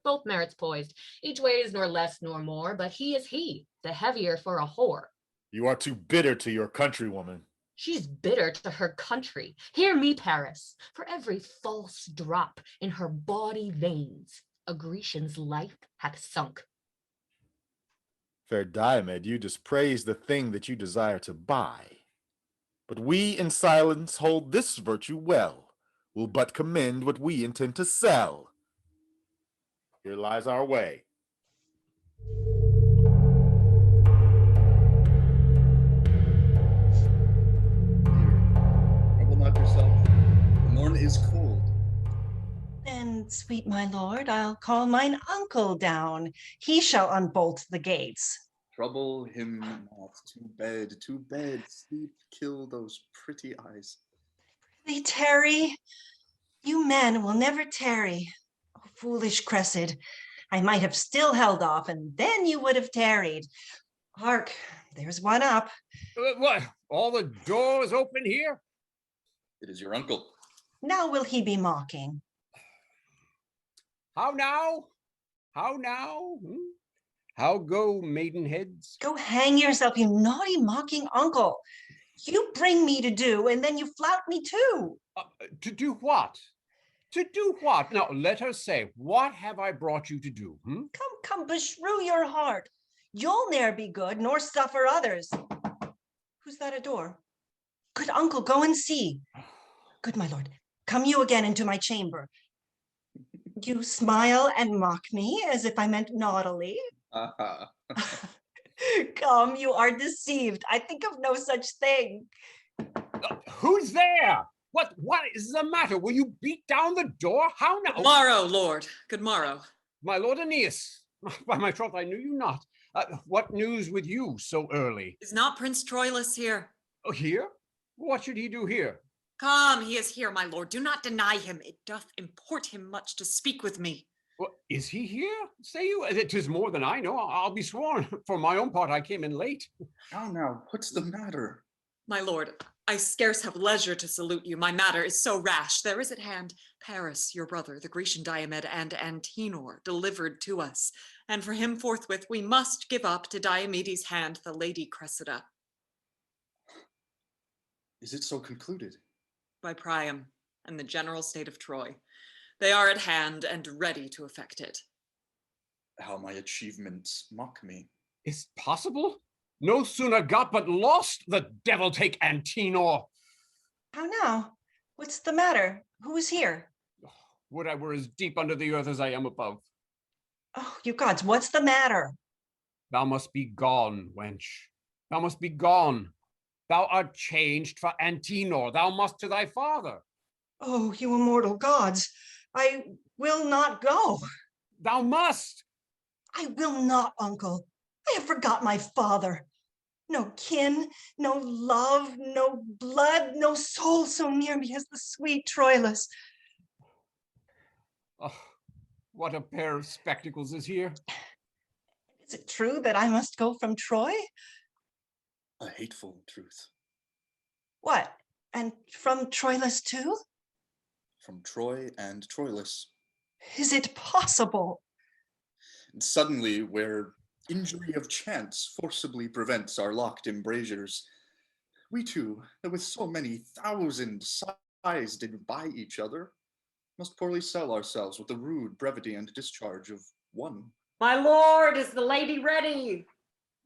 Both merits poised, each weighs nor less nor more, but he is he, the heavier for a whore. You are too bitter to your countrywoman. She's bitter to her country. Hear me, Paris, for every false drop in her bawdy veins, a Grecian's life hath sunk. Fair Diomed, you dispraise the thing that you desire to buy. But we in silence hold this virtue well, will but commend what we intend to sell. Here lies our way. Trouble not yourself. The morn is cold. Then, sweet my lord, I'll call mine uncle down. He shall unbolt the gates. Trouble him not. To bed. Sleep, kill those pretty eyes. They tarry. You men will never tarry. Oh, foolish Cressida, I might have still held off, and then you would have tarried. Hark, there's one up. What? All the doors open here? It is your uncle. Now will he be mocking? How now? How now? How go, maidenheads? Go hang yourself, you naughty mocking uncle. You bring me to do, and then you flout me too. To do what? To do what? Now, let her say, what have I brought you to do? Come, beshrew your heart. You'll ne'er be good, nor suffer others. Who's that at door? Good uncle, go and see. Good my lord, come you again into my chamber. You smile and mock me as if I meant naughtily. Come, you are deceived. I think of no such thing. Who's there? What is the matter? Will you beat down the door? How now? Good morrow, lord. Good morrow. My lord Aeneas, by my troth, I knew you not. What news with you so early? Is not Prince Troilus here? Oh, here? What should he do here? Come, he is here, my lord. Do not deny him. It doth import him much to speak with me. Well, is he here? Say you, it is more than I know. I'll be sworn. For my own part, I came in late. Now, what's the matter? My lord, I scarce have leisure to salute you. My matter is so rash. There is at hand Paris, your brother, the Grecian Diomed, and Antenor, delivered to us. And for him forthwith we must give up to Diomedes' hand the lady Cressida. Is it so concluded? By Priam and the general state of Troy. They are at hand and ready to effect it. How my achievements mock me. Is it possible? No sooner got but lost, the devil take Antenor. How now? What's the matter? Who is here? Would I were as deep under the earth as I am above. Oh, you gods, what's the matter? Thou must be gone, wench. Thou must be gone. Thou art changed for Antenor. Thou must to thy father. Oh, you immortal gods, I will not go. Thou must. I will not, uncle. I have forgot my father. No kin, no love, no blood, no soul so near me as the sweet Troilus. Oh, what a pair of spectacles is here. Is it true that I must go from Troy? A hateful truth. What? And from Troilus too? From Troy and Troilus. Is it possible? And suddenly, where injury of chance forcibly prevents our locked embrasures, We two, that with so many thousand sighs did buy each other, must poorly sell ourselves with the rude brevity and discharge of one. My lord, is the lady ready?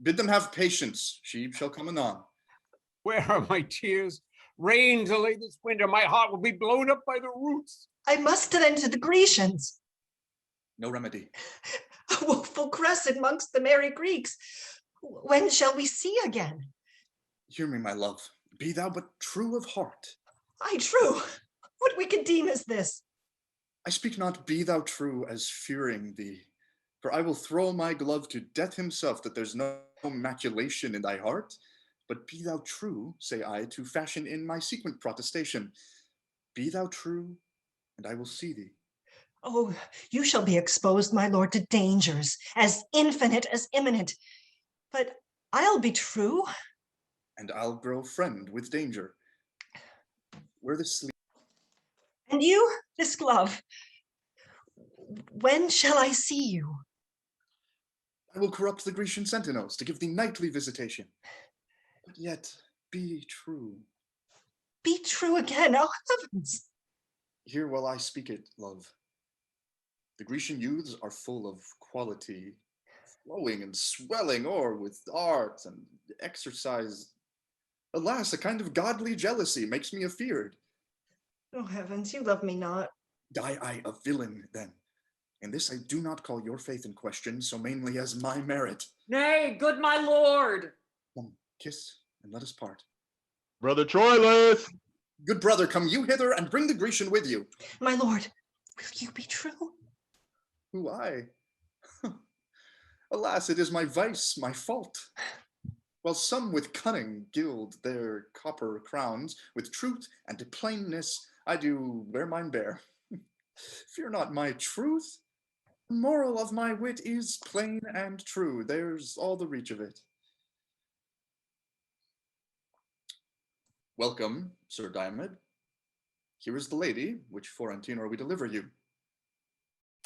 Bid them have patience, she shall come anon. Where are my tears? Rain delay this winter, my heart will be blown up by the roots. I must then to the Grecians. No remedy. A woeful crescid mongst the merry Greeks. When shall we see again? Hear me, my love. Be thou but true of heart. Ay, true. What wicked deem is this? I speak not be thou true as fearing thee, for I will throw my glove to death himself that there's no maculation in thy heart. But be thou true, say I, to fashion in my sequent protestation. Be thou true, and I will see thee. Oh, you shall be exposed, my lord, to dangers as infinite as imminent. But I'll be true. And I'll grow friend with danger. Wear this sleeve. And you, this glove. When shall I see you? I will corrupt the Grecian sentinels to give thee nightly visitation. But yet, be true. Be true again, oh heavens! Hear while I speak it, love. The Grecian youths are full of quality, flowing and swelling o'er with art and exercise. Alas, a kind of godly jealousy makes me afeard. Oh heavens, you love me not. Die I a villain, then? In this I do not call your faith in question so mainly as my merit. Nay, good my lord. Come, kiss, and let us part. Brother TROILUS! Good brother, come you hither and bring the Grecian with you. My lord, will you be true? Who I? Alas, it is my vice, my fault. While some with cunning gild their copper crowns, with truth and plainness I do wear mine bare. Fear not my truth. The moral of my wit is plain and true. There's all the reach of it. Welcome, Sir Diomed. Here is the lady, which for Antenor we deliver you.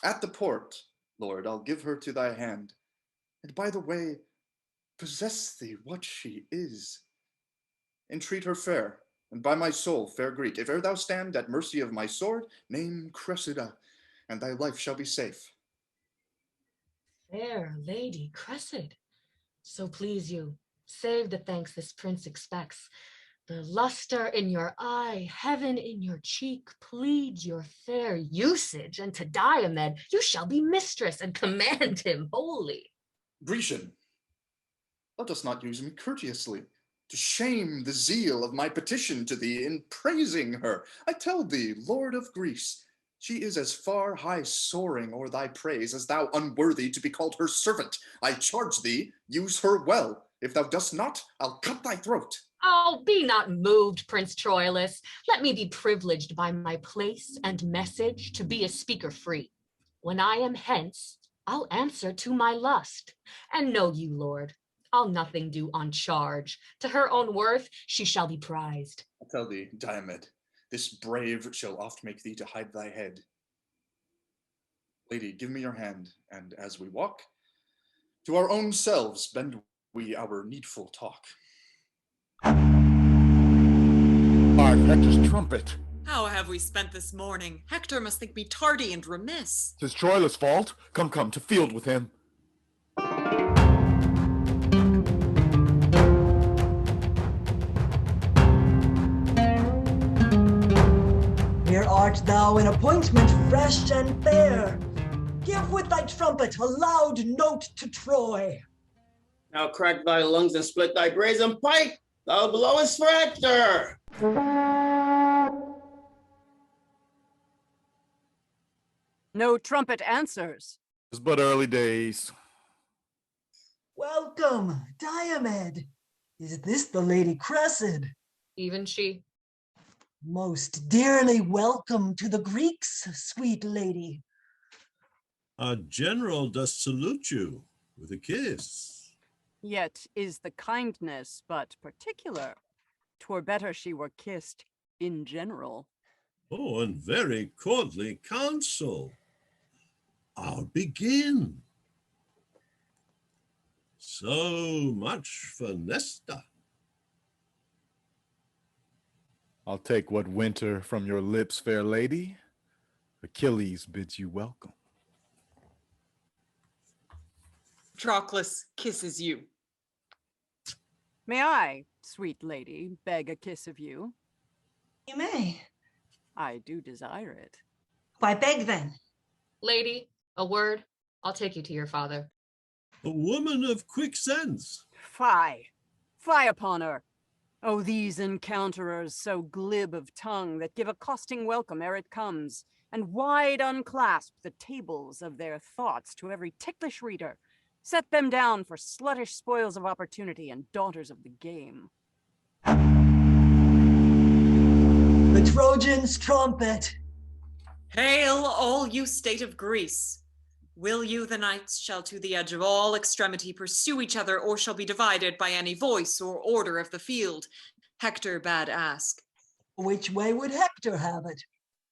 At the port, Lord, I'll give her to thy hand. And by the way, possess thee what she is. Entreat her fair, and by my soul, fair Greek, if e'er thou stand at mercy of my sword, name CRESSIDA, and thy life shall be safe. Fair lady Cressid, so please you, save the thanks this prince expects. The luster in your eye, heaven in your cheek, pleads your fair usage, and to Diomed you shall be mistress and command him wholly. Grecian, let us not use me courteously, to shame the zeal of my petition to thee in praising her. I tell thee, Lord of Greece, she is as far high soaring o'er thy praise as thou unworthy to be called her servant. I charge thee, use her well. If thou dost not, I'll cut thy throat. Oh, be not moved, Prince TROILUS. Let me be privileged by my place and message to be a speaker free. When I am hence, I'll answer to my lust. And know you, Lord, I'll nothing do on charge. To her own worth, she shall be prized. I tell thee, Diomed, this brave shall oft make thee to hide thy head. Lady, give me your hand, and as we walk, to our own selves bend we our needful talk. Hector's trumpet. How have we spent this morning? Hector must think me tardy and remiss. 'Tis TROILUS' fault. Come, come, to field with him. Here art thou in appointment fresh and fair. Give with thy trumpet a loud note to Troy. Now crack thy lungs and split thy brazen pipe. Thou blowest for Hector. No trumpet answers. It's but early days. Welcome, Diomed. Is this the Lady Cressid? Even she. Most dearly welcome to the Greeks, sweet lady. Our general does salute you with a kiss. Yet is the kindness but particular. 'Twere better she were kissed in general. Oh, and very courtly counsel. I'll begin. So much for Nesta. I'll take what winter from your lips, fair lady. Achilles bids you welcome. Patroclus kisses you. May I, sweet lady, beg a kiss of you? You may. I do desire it. Why beg then? Lady, a word. I'll take you to your father. A woman of quick sense. Fie! Fie upon her! Oh, these encounterers so glib of tongue that give a costing welcome ere it comes, and wide unclasp the tables of their thoughts to every ticklish reader, set them down for sluttish spoils of opportunity and daughters of the game. The Trojans' trumpet. Hail, all you state of Greece! Will you, the knights, shall to the edge of all extremity pursue each other, or shall be divided by any voice or order of the field? Hector bade ask. Which way would Hector have it?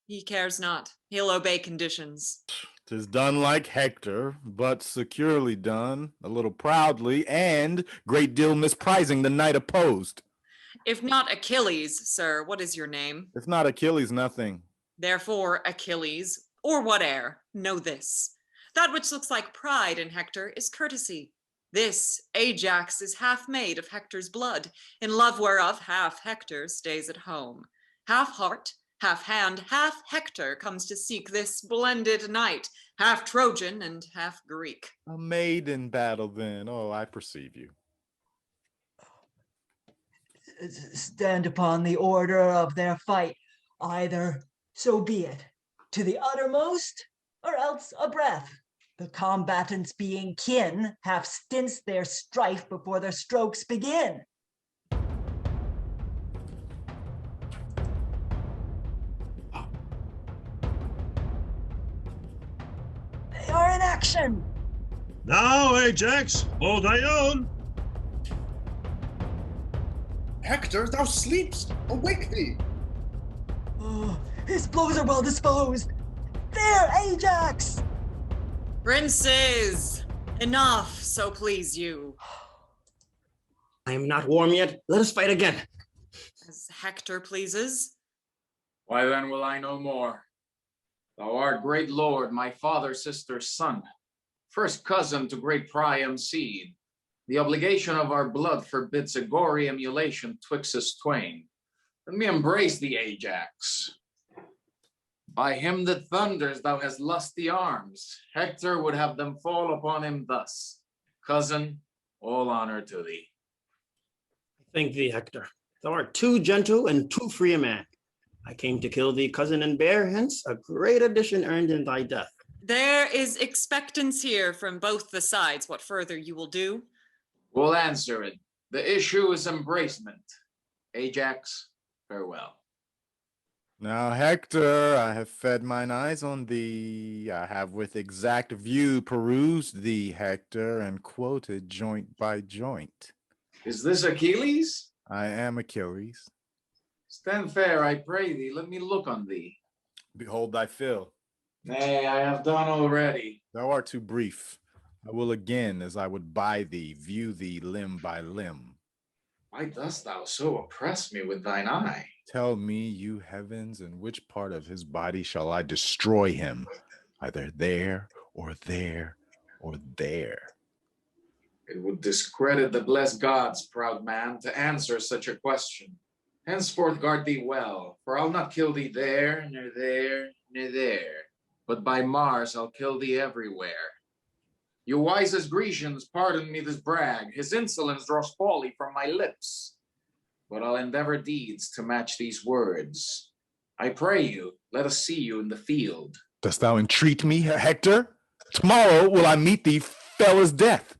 He cares not. He'll obey conditions. 'Tis done like Hector, but securely done, a little proudly, and great deal misprizing the knight opposed. If not Achilles, sir, what is your name? If not Achilles, nothing. Therefore, Achilles, or whate'er, know this. That which looks like pride in Hector is courtesy. This Ajax is half made of Hector's blood, in love whereof half Hector stays at home. Half heart, half hand, half Hector comes to seek this blended knight, half Trojan and half Greek. A maid in battle then. Oh, I perceive you. Stand upon the order of their fight. Either so be it, to the uttermost, or else a breath. The combatants being kin, half stints their strife before their strokes begin. They are in action. Now, Ajax, hold thy own. Hector, thou sleepst. Awake thee. Oh, his blows are well disposed. There, Ajax! Princes, enough, so please you. I am not warm yet. Let us fight again. As Hector pleases. Why then will I no more? Thou art great lord, my father's sister's son, first cousin to great Priam's seed. The obligation of our blood forbids a gory emulation twixt us twain. Let me embrace thee, Ajax. By him that thunders, thou hast lusty arms. Hector would have them fall upon him thus. Cousin, all honor to thee. Thank thee, Hector. Thou art too gentle and too free a man. I came to kill thee, cousin, and bear hence a great addition earned in thy death. There is expectance here from both the sides. What further you will do? We'll answer it. The issue is embracement. Ajax, farewell. Now, Hector, I have fed mine eyes on thee. I have with exact view perused thee, Hector, and quoted joint by joint. Is this Achilles? I am Achilles. Stand fair, I pray thee. Let me look on thee. Behold thy fill. Nay, I have done already. Thou art too brief. I will again, as I would buy thee, view thee limb by limb. Why dost thou so oppress me with thine eye? Tell me, you heavens, in which part of his body shall I destroy him? Either there, or there, or there. It would discredit the blessed gods, proud man, to answer such a question. Henceforth guard thee well, for I'll not kill thee there, nor there, nor there, but by Mars I'll kill thee everywhere. You wisest Grecians, pardon me this brag. His insolence draws folly from my lips. But I'll endeavor deeds to match these words. I pray you, let us see you in the field. Dost thou entreat me, Hector? Tomorrow will I meet thee fell as death.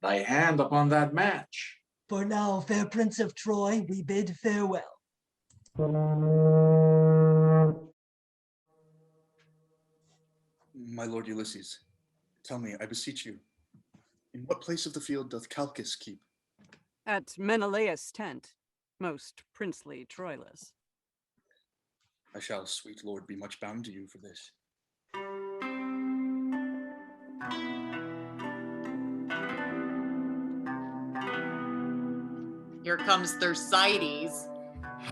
Thy hand upon that match. For now, fair Prince of Troy, we bid farewell. My lord Ulysses, tell me, I beseech you, in what place of the field doth Calchas keep? At Menelaus' tent, most princely Troilus. I shall, sweet lord, be much bound to you for this. Here comes Thersites.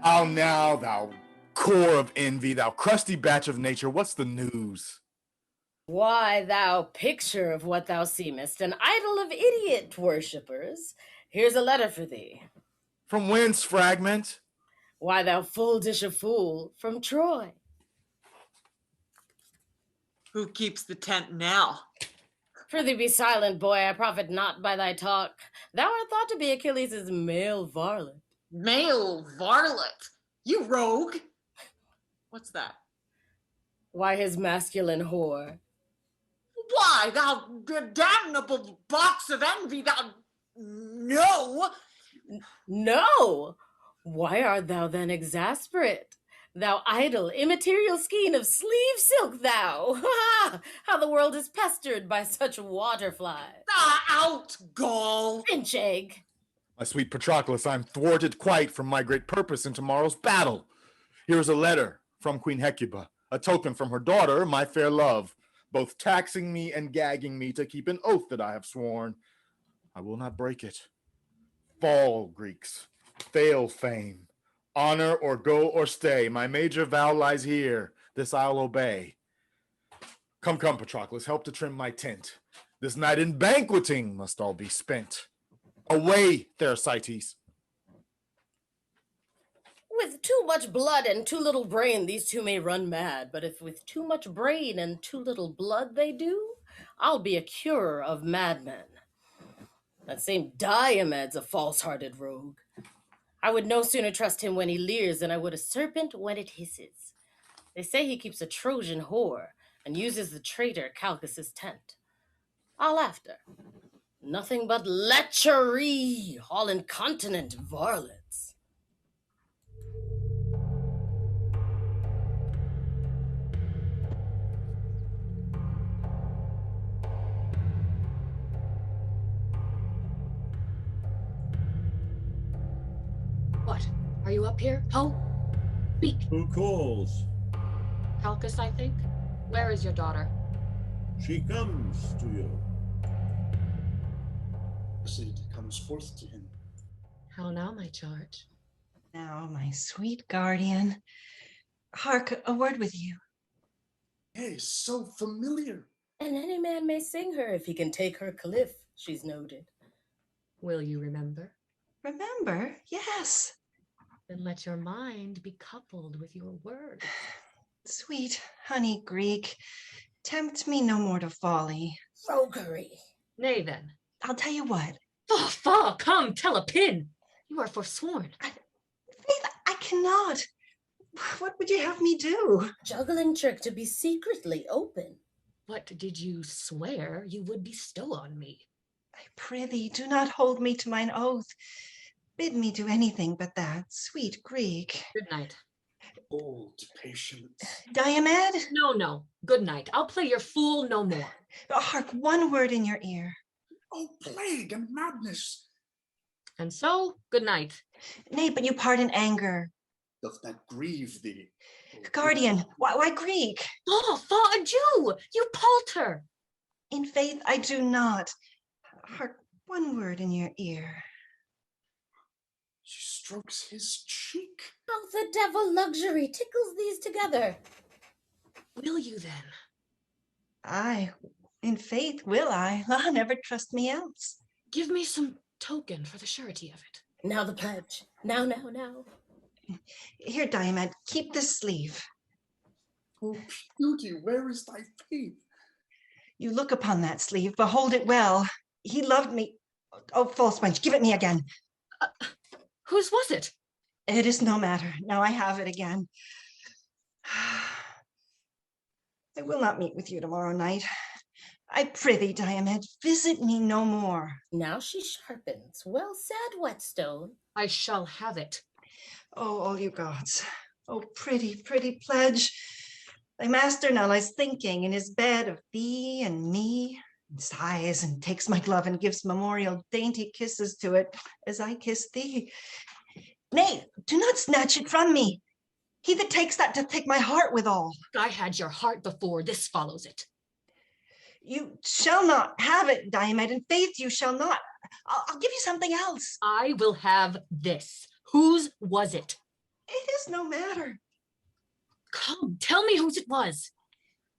How now, thou core of envy, thou crusty batch of nature, what's the news? Why, thou picture of what thou seemest, an idol of idiot worshippers, here's a letter for thee. From whence, fragment? Why, thou full dish of fool, from Troy. Who keeps the tent now? Prithee be silent, boy, I profit not by thy talk. Thou art thought to be Achilles' male varlet. Male varlet? You rogue! What's that? Why, his masculine whore. Why, thou damnable box of envy, thou... No! No! Why art thou then exasperate? Thou idle, immaterial skein of sleeve silk, thou! Ha! How the world is pestered by such waterflies. Out, gall! Finch egg! My sweet Patroclus, I'm thwarted quite from my great purpose in tomorrow's battle. Here is a letter from Queen Hecuba, a token from her daughter, my fair love, both taxing me and gagging me to keep an oath that I have sworn. I will not break it. Fall, Greeks, fail fame, honor or go or stay. My major vow lies here, this I'll obey. Come, come, Patroclus, help to trim my tent. This night in banqueting must all be spent. Away, Thersites. With too much blood and too little brain, these two may run mad, but if with too much brain and too little blood they do, I'll be a curer of madmen. That same Diomed's a false-hearted rogue. I would no sooner trust him when he leers than I would a serpent when it hisses. They say he keeps a Trojan whore and uses the traitor Calchas' tent. I'll after. Nothing but lechery, all incontinent varlets. What? Are you up here? Ho! Speak. Who calls? Calchas, I think. Where is your daughter? She comes to you. Cressida comes forth to him. How now, my charge? Now, my sweet guardian. Hark, a word with you. Yea, so familiar. And any man may sing her if he can take her cliff, she's noted. Will you remember? Remember? Yes. Then let your mind be coupled with your words. Sweet honey Greek, tempt me no more to folly. Roguery. Nay then. I'll tell you what. Faugh, come, tell a pin. You are forsworn. Faith, I cannot. What would you have me do? Juggling trick to be secretly open. What did you swear you would bestow on me? I prithee, do not hold me to mine oath. Bid me do anything but that, sweet Greek. Good night. Old patience. Diomed? No. Good night. I'll play your fool no more. Hark, one word in your ear. Oh, plague and madness. And so, good night. Nay, but you pardon anger. Doth that grieve thee? Guardian, why Greek? Oh, a Jew! You palter! In faith, I do not. Hark, one word in your ear. She strokes his cheek. How the devil luxury tickles these together. Will you then? Aye, in faith will I. Ah, never trust me else. Give me some token for the surety of it. Now the pledge. Now. Here, Diomed, keep this sleeve. Oh, beauty, where is thy faith? You look upon that sleeve, behold it well. He loved me. Oh, false wench, give it me again. Whose was it? It is no matter. Now I have it again. I will not meet with you tomorrow night. I prithee, Diomed, visit me no more. Now she sharpens. Well said, Whetstone. I shall have it. Oh, all you gods. Oh, pretty, pretty pledge. Thy master now lies thinking in his bed of thee and me, and sighs and takes my glove and gives memorial dainty kisses to it as I kiss thee. Nay, do not snatch it from me. He that takes that doth take my heart withal. I had your heart before, this follows it. You shall not have it, Diomed. In faith, you shall not. I'll give you something else. I will have this. Whose was it? It is no matter. Come, tell me whose it was.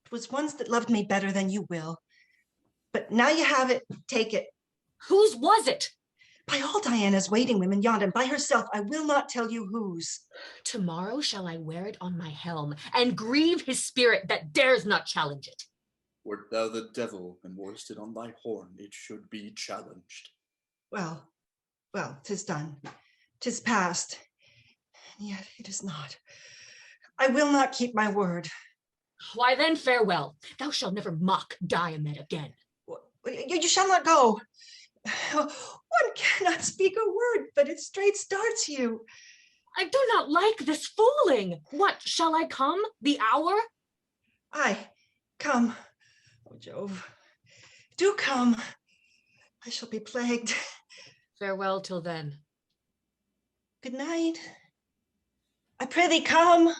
It was once that loved me better than you will. But now you have it, take it. Whose was it? By all Diana's waiting women yonder, and by herself, I will not tell you whose. Tomorrow shall I wear it on my helm, and grieve his spirit that dares not challenge it. Wert thou the devil, and worst it on thy horn, it should be challenged. Well, 'tis done. 'Tis past. And yet it is not. I will not keep my word. Why then, farewell. Thou shalt never mock Diomed again. You shall not go. One cannot speak a word, but it straight starts you. I do not like this fooling. What, shall I come? The hour? Aye, come. Oh, Jove, do come. I shall be plagued. Farewell till then. Good night. I pray thee come.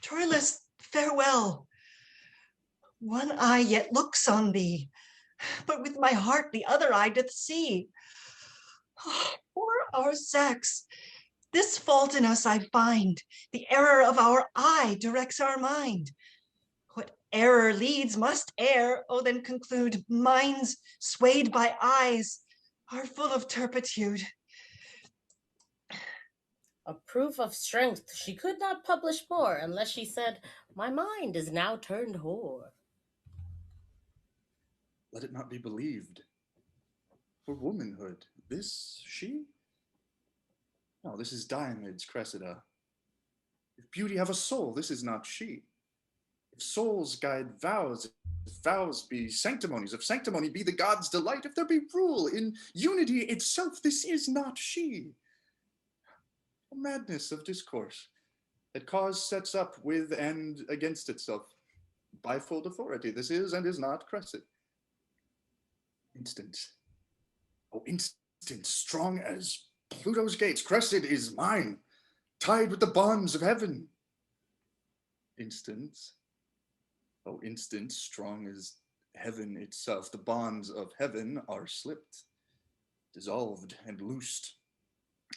Troilus, farewell. One eye yet looks on thee, but with my heart the other eye doth see. Oh, for our sex, this fault in us I find, the error of our eye directs our mind. What error leads must err, oh then conclude, minds swayed by eyes are full of turpitude. A proof of strength she could not publish more, unless she said, my mind is now turned whore. Let it not be believed. For womanhood, this she? No, this is Diomed's Cressida. If beauty have a soul, this is not she. If souls guide vows, if vows be sanctimonies, if sanctimony be the god's delight, if there be rule in unity itself, this is not she. A madness of discourse, that cause sets up with and against itself. Bifold authority, this is and is not Cressid. Instant, oh instant, strong as Pluto's gates, Cressid is mine, tied with the bonds of heaven. Instant, oh instant, strong as heaven itself, the bonds of heaven are slipped, dissolved and loosed,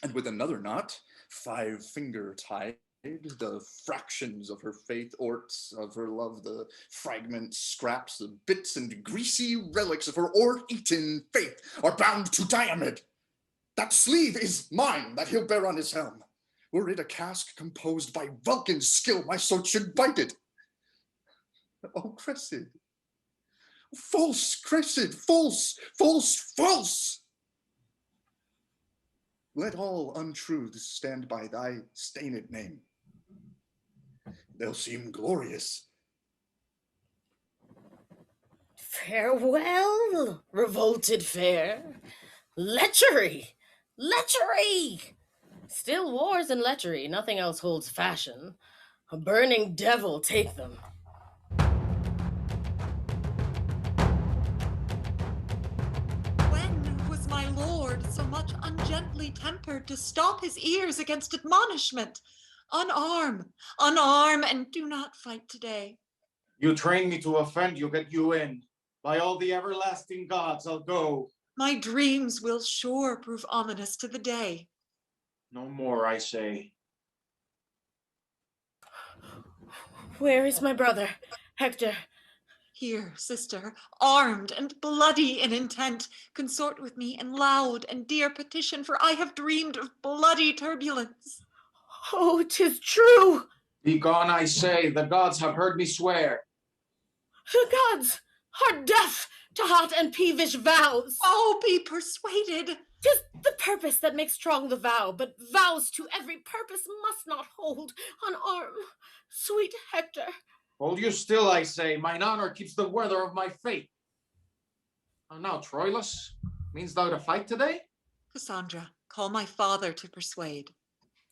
and with another knot, 5-finger tied, the fractions of her faith, orts of her love, the fragments, scraps, the bits and greasy relics of her ore-eaten faith are bound to Diomed. That sleeve is mine, that he'll bear on his helm. Were it a cask composed by Vulcan's skill, my sword should bite it. Oh, Cressid. False, Cressid, false, false, false. Let all untruths stand by thy stained name. They'll seem glorious. Farewell, revolted fair. Lechery, lechery. Still wars and lechery, nothing else holds fashion. A burning devil take them. When was my lord so much ungently tempered to stop his ears against admonishment? Unarm, unarm, and do not fight today. You train me to offend, you get you in. By all the everlasting gods, I'll go. My dreams will sure prove ominous to the day. No more, I say. Where is my brother, Hector? Here, sister, armed and bloody in intent, consort with me in loud and dear petition, for I have dreamed of bloody turbulence. Oh, 'tis true. Be gone, I say, the gods have heard me swear. The gods are deaf to hot and peevish vows. Oh, be persuaded. 'Tis the purpose that makes strong the vow, but vows to every purpose must not hold. Unarm, sweet Hector. Hold you still, I say, mine honor keeps the weather of my fate. Now, Troilus, means thou to fight today? Cassandra, call my father to persuade.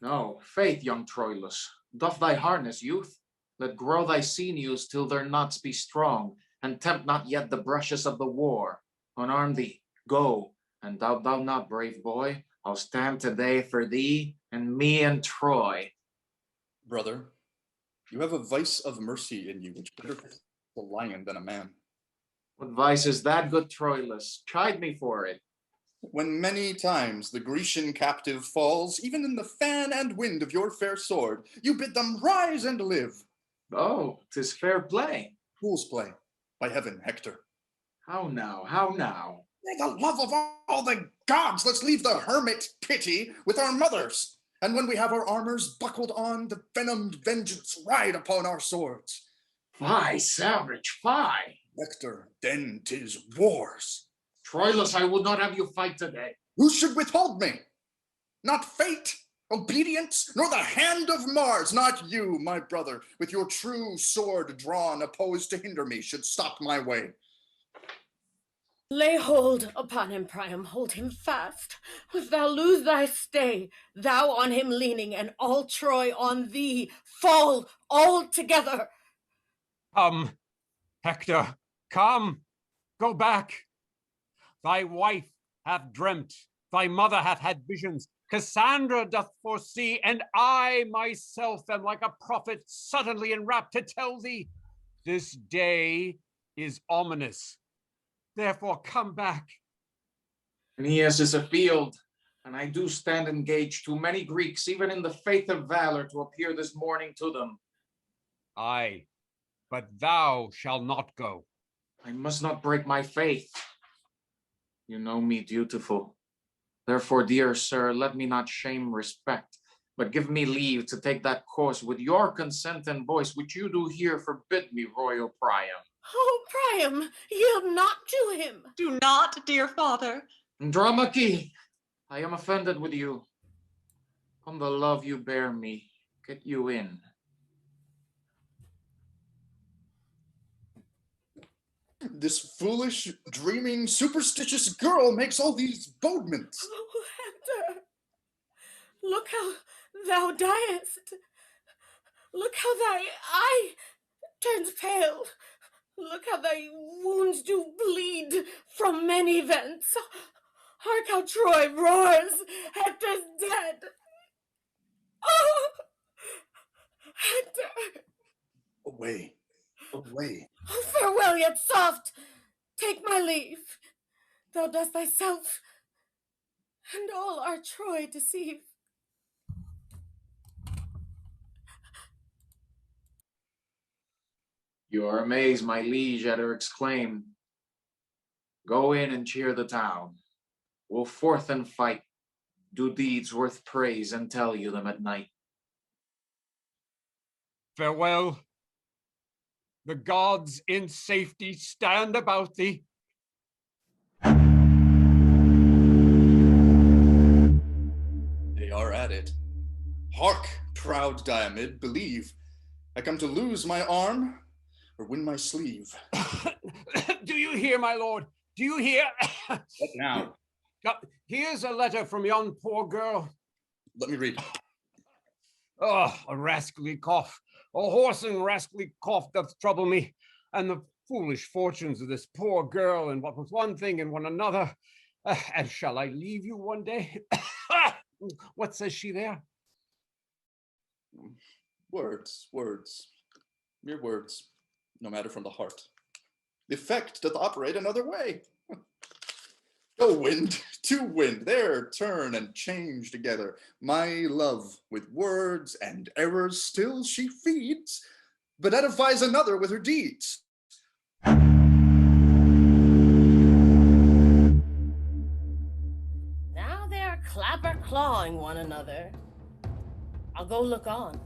No, faith, young Troilus, doff thy harness, youth. Let grow thy sinews till their knots be strong, and tempt not yet the brushes of the war. Unarm thee, go, and doubt thou not, brave boy, I'll stand today for thee and me and Troy. Brother, you have a vice of mercy in you, which better fits a lion than a man. What vice is that, good Troilus? Chide me for it. When many times the Grecian captive falls, even in the fan and wind of your fair sword, you bid them rise and live. Oh, 'tis fair play. Fool's play, by heaven, Hector. How now, how now? For the love of all the gods, let's leave the hermit pity with our mothers. And when we have our armors buckled on, the venomed vengeance ride upon our swords. Fie, savage, fie! Hector, then 'tis wars. Troilus, I would not have you fight today. Who should withhold me? Not fate, obedience, nor the hand of Mars. Not you, my brother, with your true sword drawn, opposed to hinder me, should stop my way. Lay hold upon him, Priam, hold him fast. If thou lose thy stay, thou on him leaning, and all Troy on thee, fall all together. Come, Hector, come, go back. Thy wife hath dreamt, thy mother hath had visions, Cassandra doth foresee, and I myself am like a prophet suddenly enwrapped to tell thee, this day is ominous. Therefore come back. Aeneas is afield, and I do stand engaged to many Greeks, even in the faith of valor, to appear this morning to them. Aye, but thou shalt not go. I must not break my faith. You know me dutiful. Therefore, dear sir, let me not shame respect, but give me leave to take that course with your consent and voice, which you do here forbid me, royal Priam. Oh, Priam, yield not to him. Do not, dear father. Andromache, I am offended with you. On the love you bear me, get you in. This foolish, dreaming, superstitious girl makes all these bodements. Oh, Hector, look how thou diest. Look how thy eye turns pale. Look how thy wounds do bleed from many vents. Hark how Troy roars. Hector's dead. Oh, Hector. Away, away. Oh, farewell, yet soft. Take my leave. Thou dost thyself and all our Troy deceive. You are amazed, my liege, at Erick's claim. Go in and cheer the town. We'll forth and fight, do deeds worth praise, and tell you them at night. Farewell. The gods in safety stand about thee. They are at it. Hark, proud Diomede, believe. I come to lose my arm or win my sleeve. Do you hear, my lord? Do you hear? What now? Here's a letter from yon poor girl. Let me read. Oh, a rascally cough. A hoarse and rascally cough doth trouble me, and the foolish fortunes of this poor girl, and what was one thing and one another. And shall I leave you one day? What says she there? Words, mere words, no matter from the heart. The effect doth operate another way. Go wind, to wind, there turn and change together. My love with words and errors still she feeds, but edifies another with her deeds. Now they're clapper-clawing one another. I'll go look on.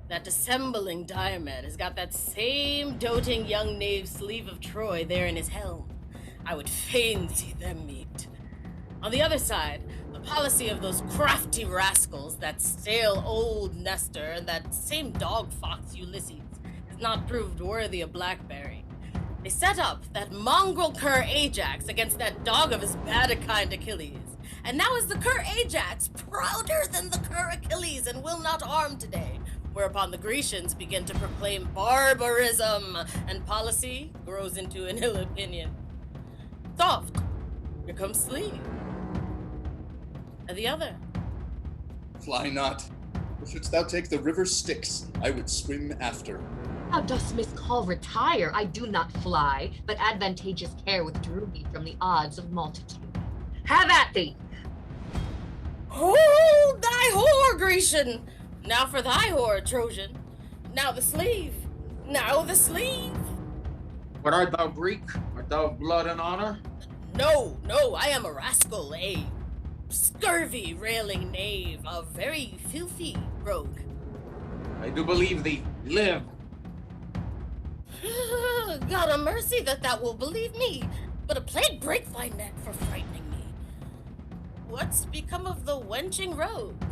That dissembling Diomed has got that same doting young knave sleeve of Troy there in his helm. I would fain see them meet. On the other side, the policy of those crafty rascals, that stale old Nestor and that same dog fox Ulysses, has not proved worthy of blackberry. They set up that mongrel cur Ajax against that dog of his bad a kind Achilles. And now is the cur Ajax prouder than the cur Achilles and will not arm today, whereupon the Grecians begin to proclaim barbarism, and policy grows into an ill opinion. Soft, here comes sleep. And the other. Fly not. Shouldst thou take the river Styx, I would swim after. Thou dost miscall retire. I do not fly, but advantageous care withdrew me from the odds of multitude. Have at thee. Hold thy whore, Grecian! Now for thy whore, Trojan. Now the sleeve. Now the sleeve. What art thou, Greek? Art thou of blood and honor? No, I am a rascal, a scurvy railing knave, a very filthy rogue. I do believe thee. Live. God a mercy that thou will believe me, but a plague break thy neck for frightening me. What's become of the wenching rogues?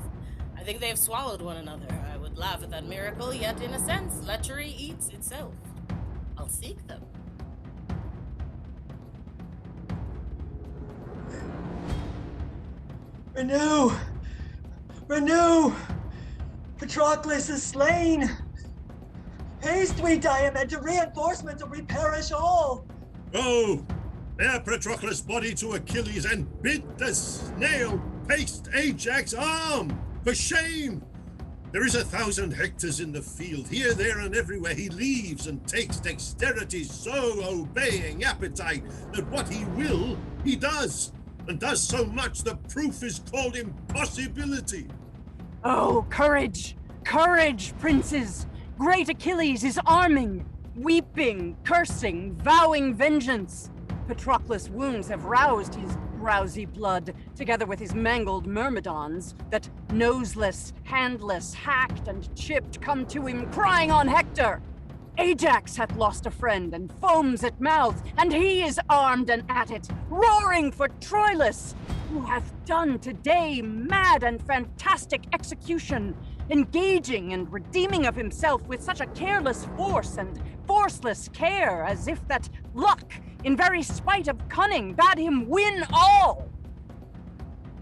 I think they have swallowed one another. I would laugh at that miracle, yet in a sense, lechery eats itself. I'll seek them. Renew! Renew! Patroclus is slain! Haste we, Diomed, to reinforcements or we perish all! Go! Bear Patroclus' body to Achilles and bid the snail-paced Ajax arm! For shame! There is 1,000 Hectors in the field, here, there, and everywhere he leaves and takes dexterity, so obeying appetite, that what he will, he does, and does so much the proof is called impossibility. Oh, courage! Courage, princes! Great Achilles is arming, weeping, cursing, vowing vengeance. Patroclus' wounds have roused his drowsy blood, together with his mangled myrmidons, that noseless, handless, hacked, and chipped come to him, crying on Hector. Ajax hath lost a friend, and foams at mouth, and he is armed and at it, roaring for Troilus, who hath done today mad and fantastic execution, engaging and redeeming of himself with such a careless force and forceless care, as if that luck, in very spite of cunning, bade him win all.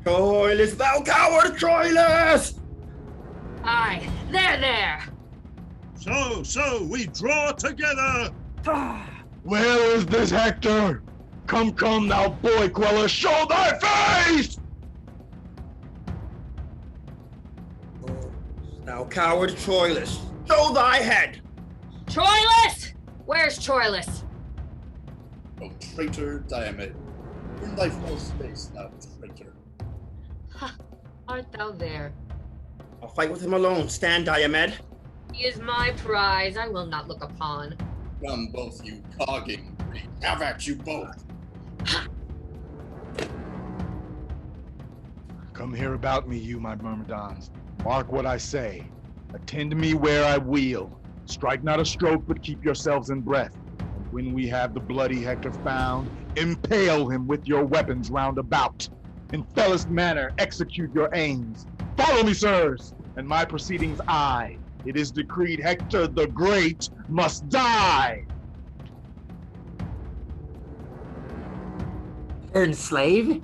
Troilus, thou coward, Troilus! Aye, there! So, we draw together! Where is this Hector? Come, thou boy queller, show thy face! Thou coward, Troilus, show thy head! Troilus! Where's Troilus? O traitor Diomed, in thy false face, thou traitor. Ha, art thou there? I'll fight with him alone. Stand, Diomed. He is my prize, I will not look upon. Come both you cogging Greek, have at you both. Come here about me, you my myrmidons. Mark what I say. Attend me where I wheel. Strike not a stroke, but keep yourselves in breath. And when we have the bloody Hector found, impale him with your weapons round about. In fellest manner, execute your aims. Follow me, sirs, and my proceedings I. It is decreed Hector the Great must die. Turn slave?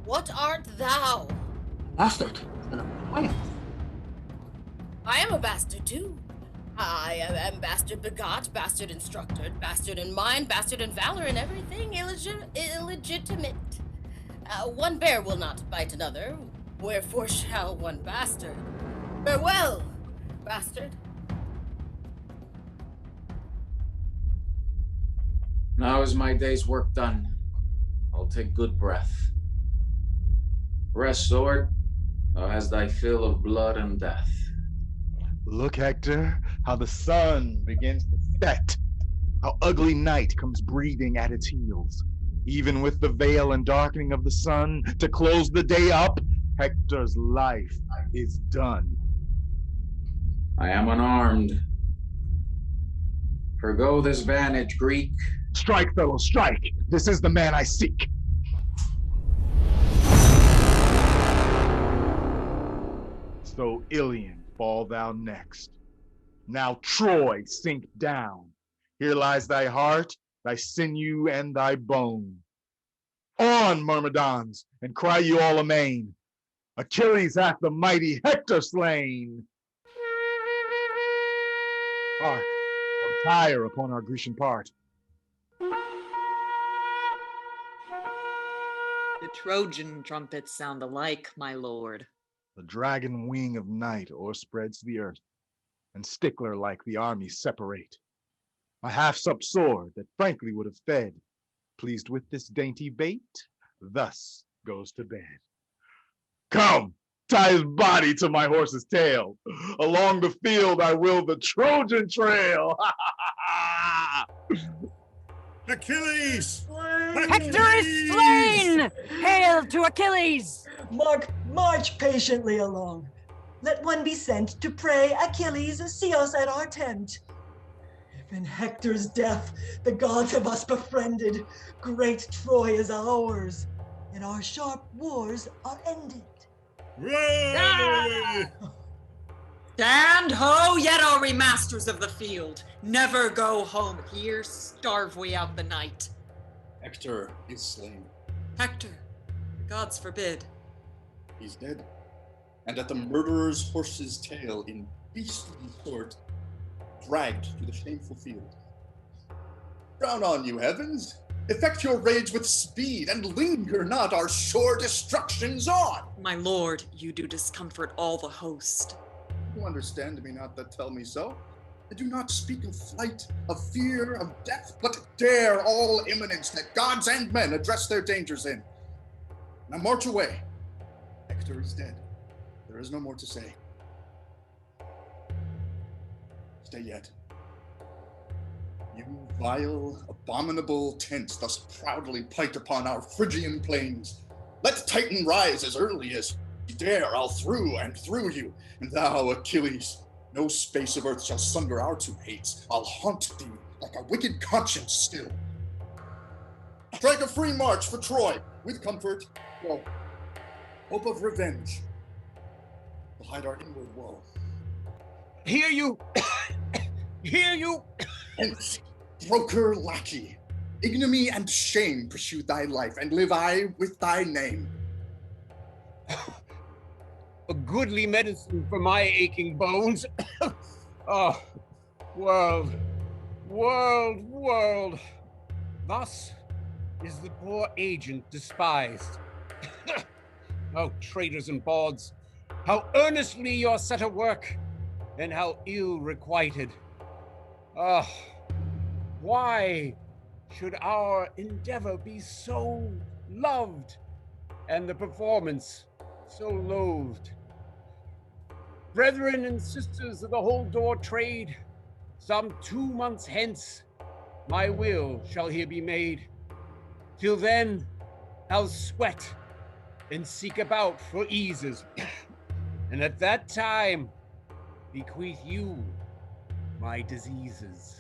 What art thou? Bastard, and a plant. I am a bastard too. I am bastard begot, bastard instructed, bastard in mind, bastard in valor, and everything illegitimate. One bear will not bite another, wherefore shall one bastard. Farewell, bastard. Now is my day's work done. I'll take good breath. Rest, sword. Thou hast thy fill of blood and death. Look, Hector, how the sun begins to set. How ugly night comes breathing at its heels. Even with the veil and darkening of the sun to close the day up, Hector's life is done. I am unarmed. Forgo this vantage, Greek. Strike, fellow, strike! This is the man I seek. So, Ilion, fall thou next. Now, Troy, sink down. Here lies thy heart, thy sinew, and thy bone. On, Myrmidons, and cry you all amain. Achilles hath the mighty Hector slain. Hark, from Tyre upon our Grecian part. The Trojan trumpets sound alike, my lord. The dragon wing of night o'erspreads the earth, and stickler-like the armies separate. A half-sup sword that frankly would have fed, Pleased with this dainty bait, thus goes to bed. Come, tie his body to my horse's tail. Along the field I will the Trojan trail. Achilles! Hector is slain! Hail to Achilles! March patiently along. Let one be sent to pray Achilles see us at our tent. If in Hector's death the gods have us befriended, great Troy is ours, and our sharp wars are ended. Ray! Stand ho, yet are we masters of the field. Never go home, here starve we out the night. Hector is slain. Hector, the gods forbid. He's dead. And at the murderer's horse's tail, in beastly sort, dragged to the shameful field. Frown on, you heavens! Effect your rage with speed, and linger not, our sure destruction's on! My lord, you do discomfort all the host. You understand me not that tell me so. I do not speak of flight, of fear, of death, but dare all imminence that gods and men address their dangers in. Now march away. Hector is dead. There is no more to say. Stay yet. You vile, abominable tents thus proudly pite upon our Phrygian plains. Let Titan rise as early as you dare, I'll through and through you. And thou, Achilles, no space of earth shall sunder our two hates. I'll haunt thee like a wicked conscience still. Strike a free march for Troy, with comfort, woe, hope of revenge. We'll hide our inward woe. Hear you! Hear you! Hence, broker lackey, ignominy and shame pursue thy life, and live I with thy name. A goodly medicine for my aching bones. Oh, world, world, world. Thus is the poor agent despised. Oh, traitors and bawds, how earnestly you're set at work, and how ill requited. Ah, why should our endeavor be so loved, and the performance so loathed? Brethren and sisters of the whole door trade, some 2 months hence, my will shall here be made. Till then, I'll sweat and seek about for eases, and at that time, bequeath you my diseases.